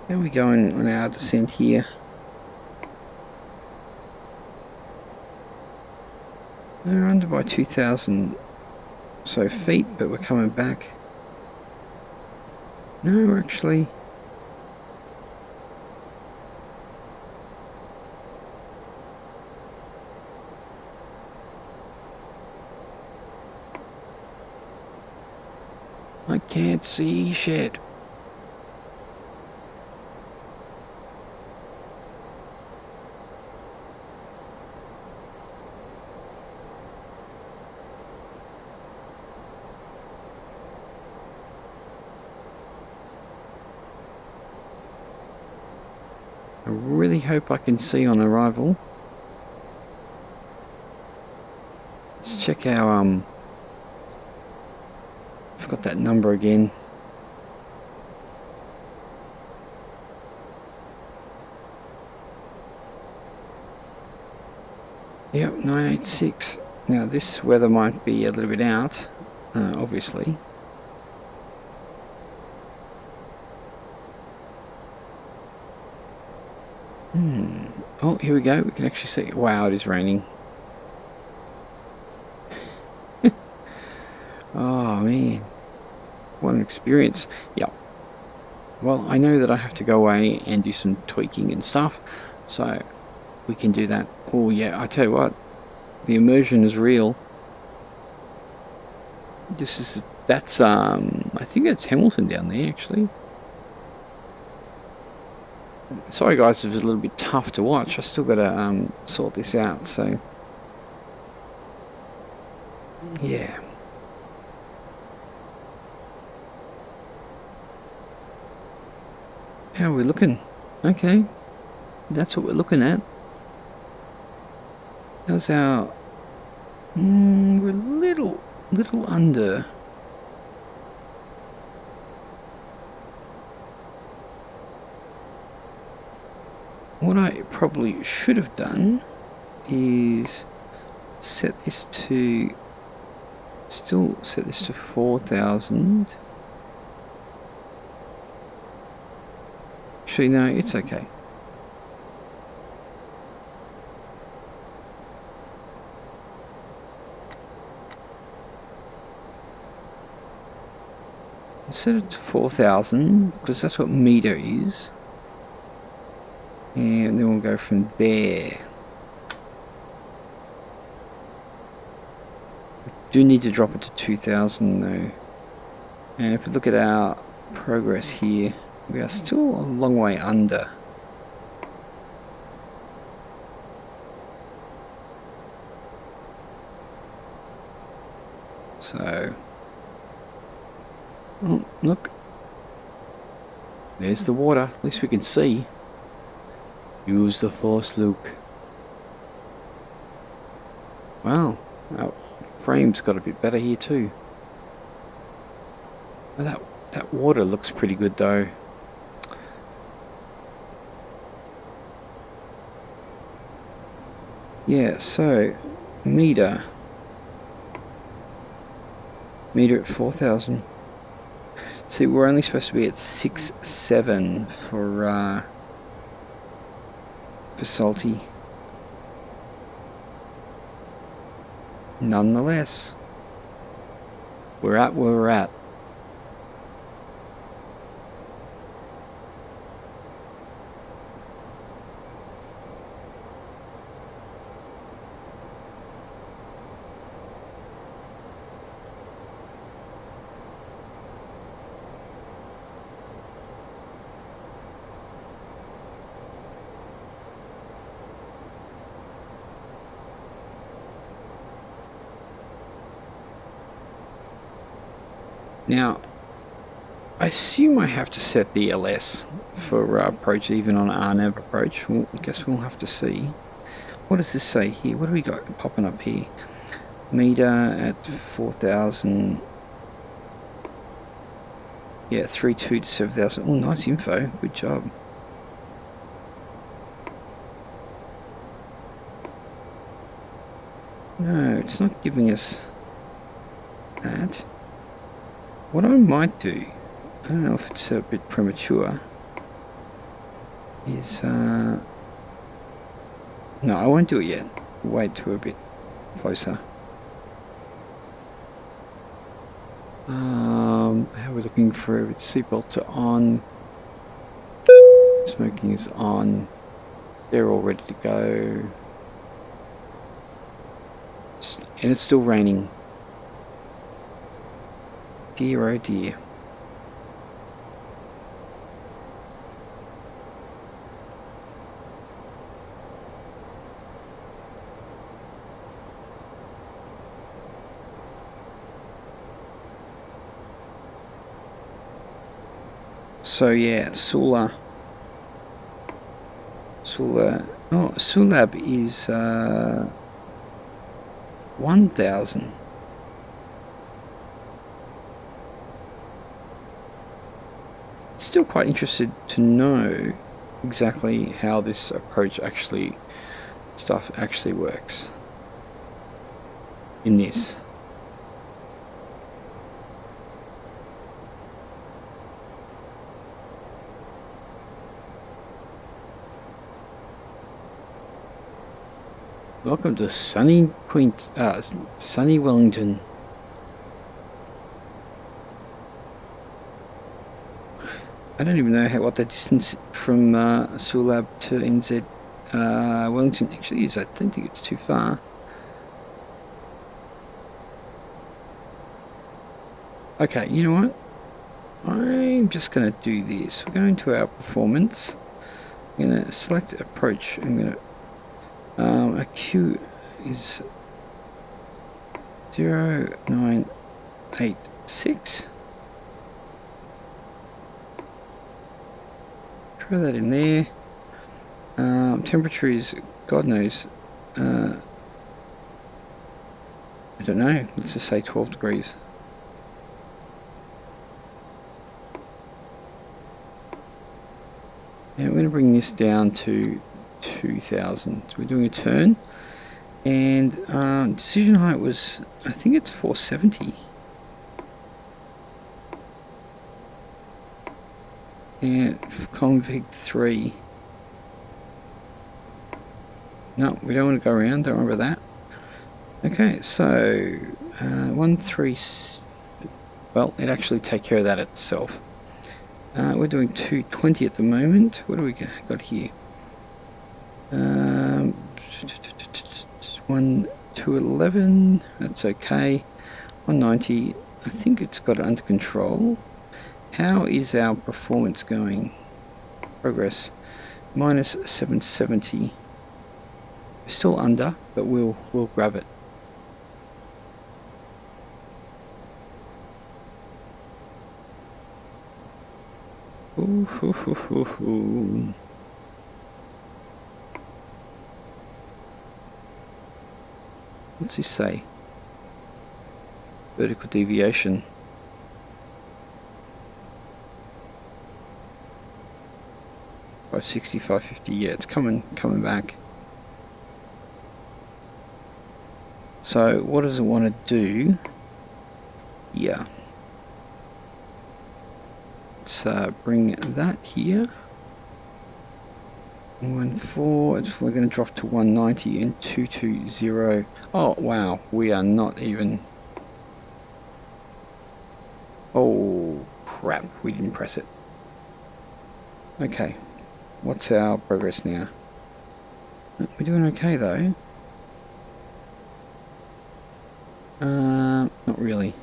Speaker 1: How are we going on our descent here? We're under by 2,000 so feet, but we're coming back. No, we're actually... I can't see shit. I really hope I can see on arrival. Let's check our forgot that number again. Yep, 986. Now this weather might be a little bit out, obviously. Oh, here we go. We can actually see. Wow, it is raining. Oh man, what an experience. Yeah. Well, I know that I have to go away and do some tweaking and stuff, so we can do that. Oh yeah, I tell you what, the immersion is real. That's I think that's Hamilton down there actually. Sorry guys, it was a little bit tough to watch. I still got to sort this out. So yeah. How are we looking? Okay, that's what we're looking at. How's our... we're a little under. What I probably should have done is set this to... still set this to 4,000. Actually, no, it's okay. Set it to 4,000 because that's what meter is, and then we'll go from there. We do need to drop it to 2,000 though, and if we look at our progress here, we are still a long way under. So, oh, look, there's the water. At least we can see. Use the force, Luke. Wow, our frame's got a bit better here too. Well, that water looks pretty good though. Yeah, so meter at 4,000. See, we're only supposed to be at 6.7 for salty. Nonetheless, we're at where we're at. Now, I assume I have to set the LS for approach even on RNAV approach. Well, I guess we'll have to see. What does this say here? What do we got popping up here? Meter at 4,000. Yeah, 3.2 to 7,000. Oh, nice info. Good job. No, it's not giving us that. What I might do, I don't know if it's a bit premature, is, no, I won't do it yet. Wait till a bit closer. How are we looking for it? Seatbelts are on. Smoking is on. They're all ready to go. And it's still raining. Dear oh dear. So yeah, Sulab is 1,000. Still quite interested to know exactly how this approach stuff actually works in this. Welcome to sunny Wellington. I don't even know what the distance from Sulab to NZ Wellington actually is. I don't think it's too far. Okay, you know what? I'm just going to do this. We're going to our performance. I'm going to select approach. I'm going to a Q is 0986. Throw that in there. Temperature is, God knows, I don't know, let's just say 12 degrees. And we're going to bring this down to 2,000. So we're doing a turn, and decision height was, I think it's 470. And config 3. No, we don't want to go around, don't remember that. Okay, so 13, well, it actually take care of that itself. We're doing 220 at the moment. What do we got here? 211, that's okay. 190, I think it's got it under control. How is our performance going? Progress minus 770. We're still under, but we'll grab it. Ooh, hoo, hoo, hoo, hoo. What's he say? Vertical deviation. 560, 550. Yeah, it's coming back. So what does it want to do? Yeah. let's bring that here. 114, we're going to drop to 190 and 220. Oh wow, we are not even. Oh crap, we didn't press it. Okay, what's our progress now? We're doing okay though. Not really.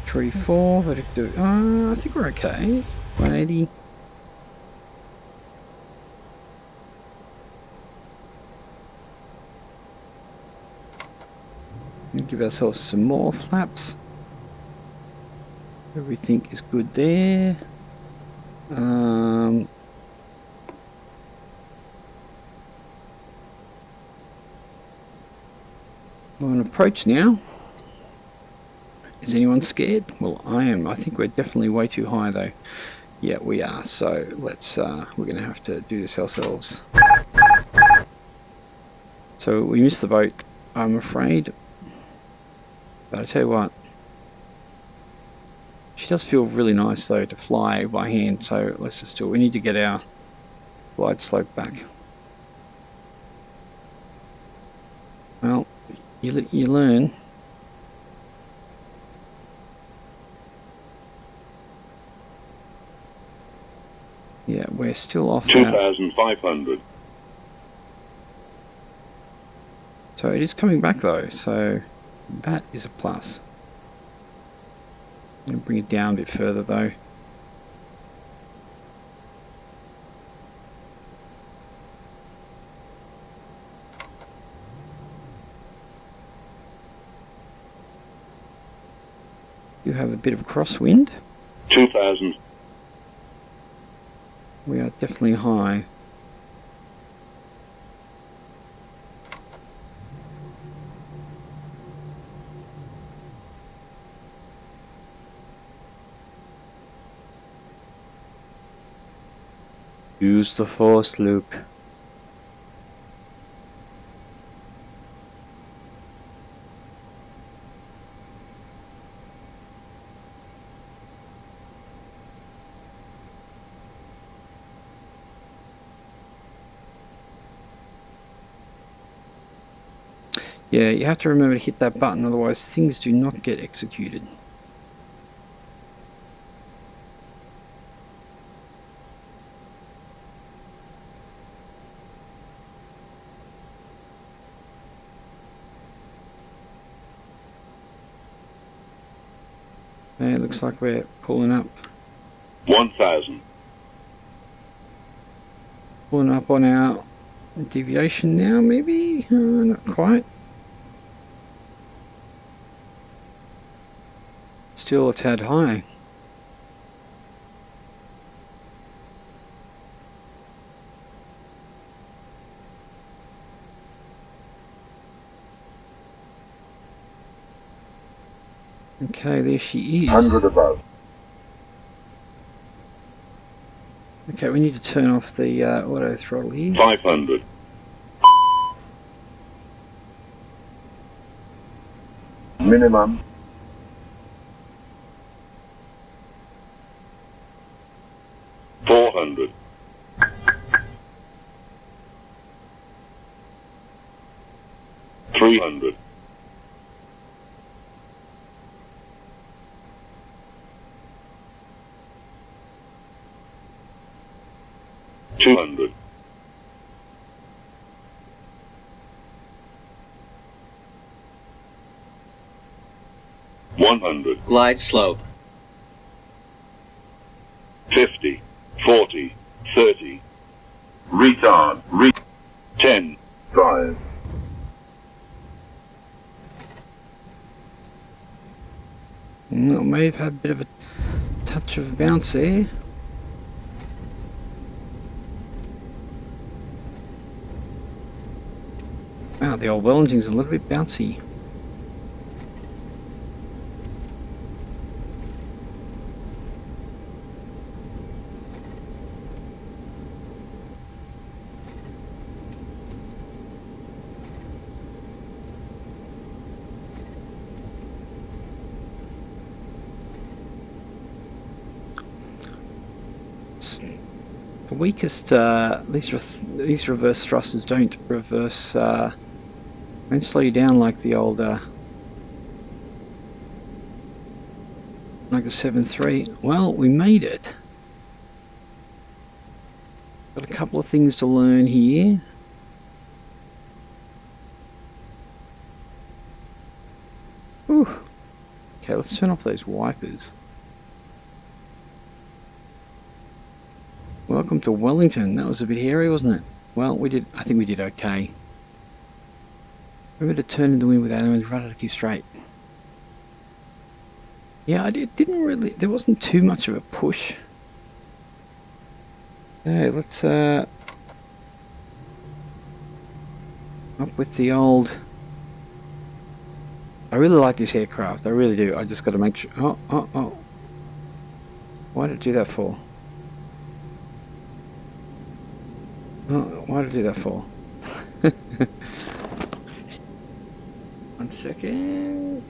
Speaker 1: Three, four, vertical. I think we're okay. 180. Give ourselves some more flaps. Everything is good there. On approach now. Is anyone scared? Well, I am. I think we're definitely way too high though. Yeah, we are. So let's. We're going to have to do this ourselves. So we missed the boat, I'm afraid. But I tell you what, she does feel really nice though to fly by hand. So let's just do it. We need to get our glide slope back. Well, you learn. Yeah, we're still off
Speaker 3: 2,500.
Speaker 1: So it is coming back though, so that is a plus. I'm going to bring it down a bit further though. You have a bit of crosswind.
Speaker 3: 2,000.
Speaker 1: We are definitely high. Use the force, Luke. Yeah, you have to remember to hit that button, otherwise things do not get executed. Okay, it looks like we're pulling up.
Speaker 3: 1,000.
Speaker 1: Pulling up on our deviation now, maybe? Not quite. Still a tad high. Okay, there she is.
Speaker 3: 100 above.
Speaker 1: Okay, we need to turn off the auto throttle here.
Speaker 3: 500. Minimum. 400. 300. 200. 100.
Speaker 4: Glide slope.
Speaker 3: 50. 40. 30. Retard. 10. 5.
Speaker 1: Well, may have had a bit of a touch of a bounce there. Wow, the old Wellington's a little bit bouncy. The weakest, these reverse thrusters don't slow you down like the old, like the 7.3. Well, we made it. Got a couple of things to learn here. Whew. Okay, let's turn off those wipers. Welcome to Wellington. That was a bit hairy, wasn't it? Well, I think we did okay. Remember to turn in the wind without anyone rudder to keep straight. Yeah, there wasn't too much of a push. Okay, let's up with the old. I really like this aircraft, I really do. I just got to make sure. Oh. Why did it do that for? Oh, why did I do that for? 1 second.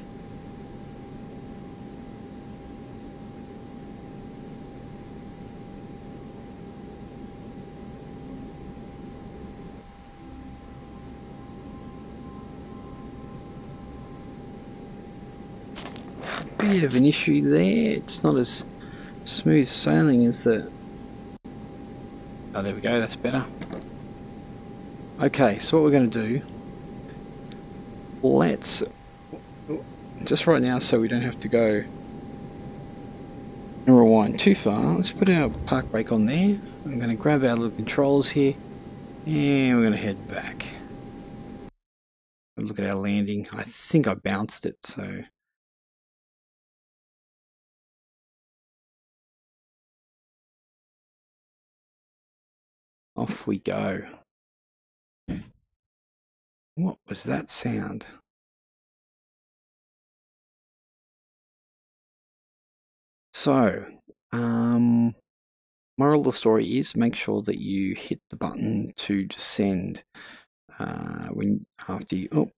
Speaker 1: Bit of an issue there. It's not as smooth sailing as the. Oh, there we go. That's better. Okay, so what we're going to do, let's, just right now so we don't have to go and rewind too far, let's put our park brake on there. I'm going to grab our little controls here and we're going to head back. Look at our landing. I think I bounced it, so. Off we go. What was that sound? So, moral of the story is make sure that you hit the button to descend after you. Oh.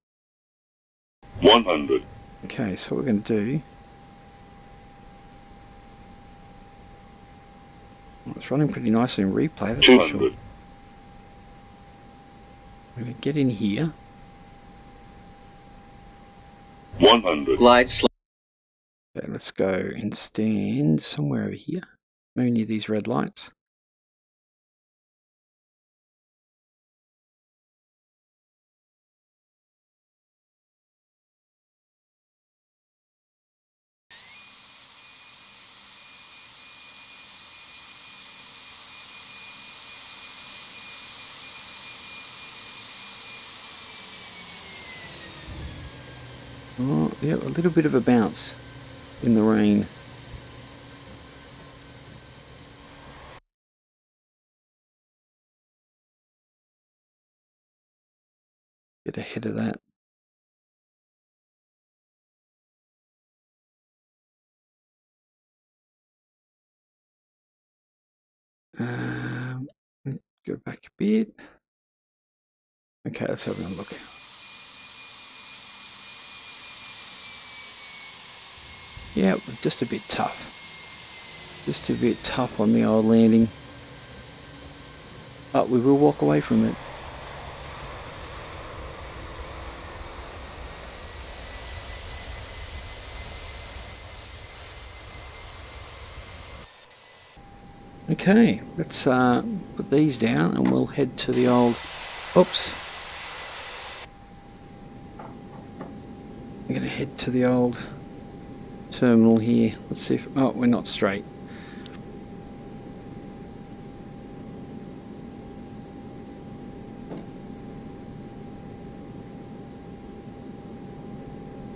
Speaker 3: 100.
Speaker 1: Okay, so what we're going to do. Well, it's running pretty nicely in replay. That's
Speaker 3: 200.
Speaker 1: for sure. I'm going to get in here.
Speaker 3: 100.
Speaker 4: Glide slow.
Speaker 1: Okay, let's go and stand somewhere over here. Maybe near these red lights. Oh, yeah, a little bit of a bounce in the rain. Get ahead of that. Go back a bit. Okay, let's have a look. Yeah, just a bit tough. Just a bit tough on the old landing. But we will walk away from it. Okay, let's put these down and we'll head to the old. Oops. I'm going to head to the old terminal here. Let's see if. Oh, we're not straight.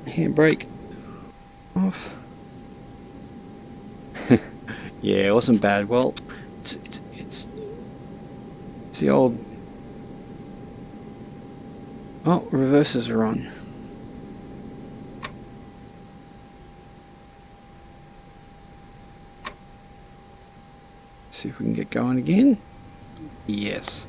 Speaker 1: Handbrake off. Yeah, it wasn't bad. Well, it's the old Oh, reverses are on. See if we can get going again. Yes.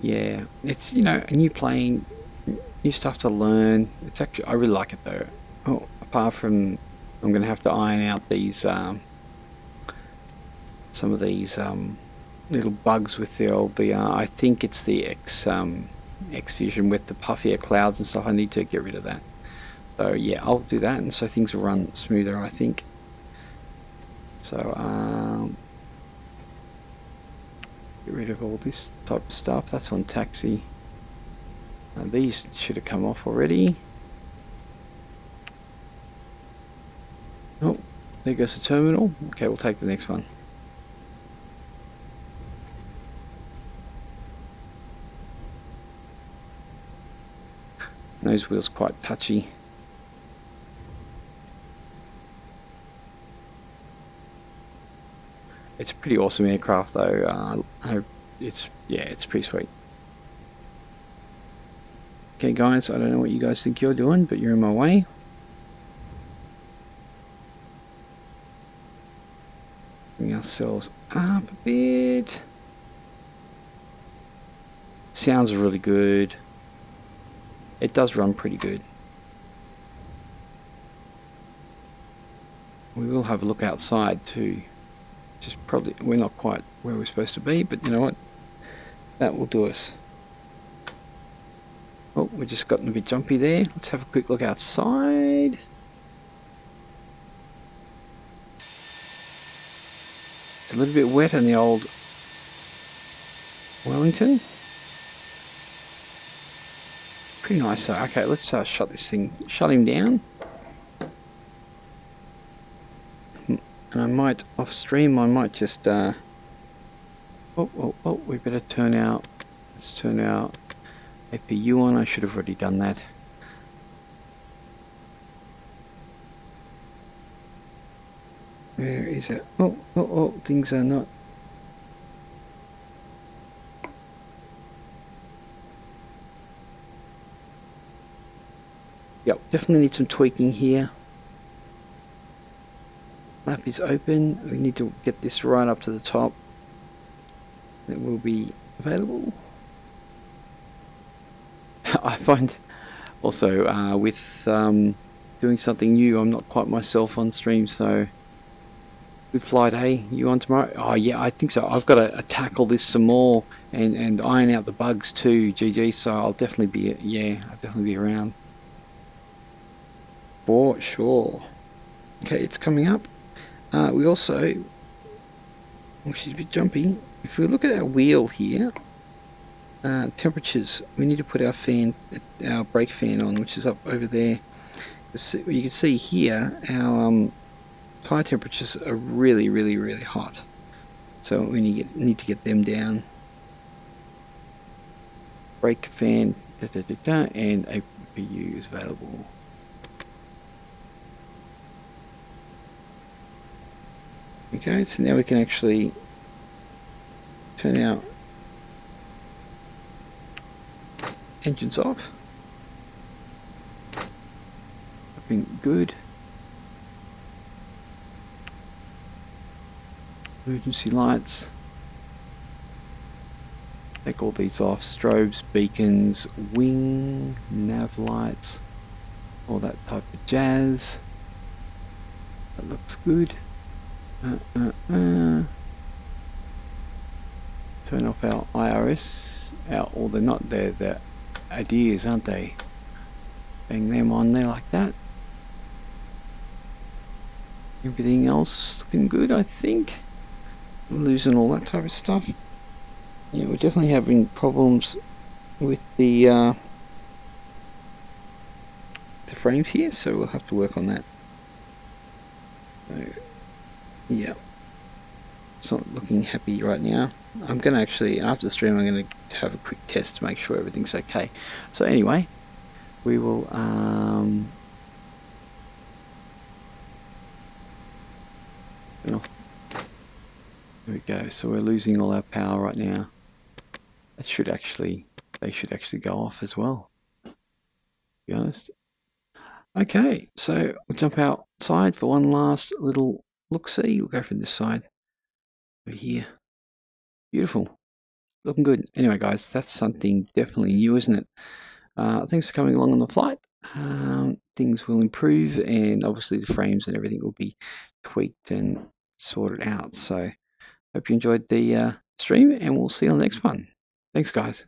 Speaker 1: Yeah, it's, you know, a new plane, new stuff to learn. It's actually, I really like it though. Oh, apart from, I'm going to have to iron out these, some of these little bugs with the old VR. I think it's the X Fusion with the puffier clouds and stuff. I need to get rid of that. So yeah, I'll do that, and so things will run smoother, I think. So get rid of all this type of stuff. That's on taxi. These should have come off already. Oh, there goes the terminal. Okay, we'll take the next one. Nose wheel's quite touchy. It's a pretty awesome aircraft though. It's pretty sweet. Okay guys, I don't know what you guys think you're doing, but you're in my way. Bring ourselves up a bit. Sounds really good. It does run pretty good. We will have a look outside too. Just probably, we're not quite where we're supposed to be, but you know what? That will do us. Oh, we just gotten a bit jumpy there. Let's have a quick look outside. It's a little bit wet on the old Wellington. Pretty nice though. Okay, let's shut this thing, shut him down. And I might, off stream, I might just, we better turn out, let's turn out APU on. I should have already done that. Where is it? Oh, things are not. Yep, definitely need some tweaking here. Lap is open. We need to get this right up to the top. It will be available. I find also with doing something new, I'm not quite myself on stream, so good flight, hey? You on tomorrow? Oh yeah, I think so. I've got to tackle this some more and iron out the bugs too, GG, so I'll definitely be, I'll definitely be around. For sure. Okay, it's coming up. We also, which is a bit jumpy, if we look at our wheel here, temperatures, we need to put our fan, our brake fan on, which is up over there. You can see here, our tyre temperatures are really, really, really hot. So we need to get them down. Brake fan, and APU is available. Okay, so now we can actually turn our engines off. Looking good. Emergency lights. Take all these off. Strobes, beacons, wing, nav lights, all that type of jazz. That looks good. Turn off our IRS, or they're not there, they're ideas, aren't they? Bang them on there like that. Everything else looking good, I think. Losing all that type of stuff. Yeah, we're definitely having problems with the frames here, so we'll have to work on that. So, yeah, it's not looking happy right now. I'm going to actually, after the stream, I'm going to have a quick test to make sure everything's okay. So anyway, we will There we go. So we're losing all our power right now. That should actually, they should actually go off as well, to be honest. Okay, so we'll jump outside for one last little look-see. We'll go from this side over here. Beautiful. Looking good. Anyway, guys, that's something definitely new, isn't it? Thanks for coming along on the flight. Things will improve, and obviously the frames and everything will be tweaked and sorted out. So hope you enjoyed the stream, and we'll see you on the next one. Thanks, guys.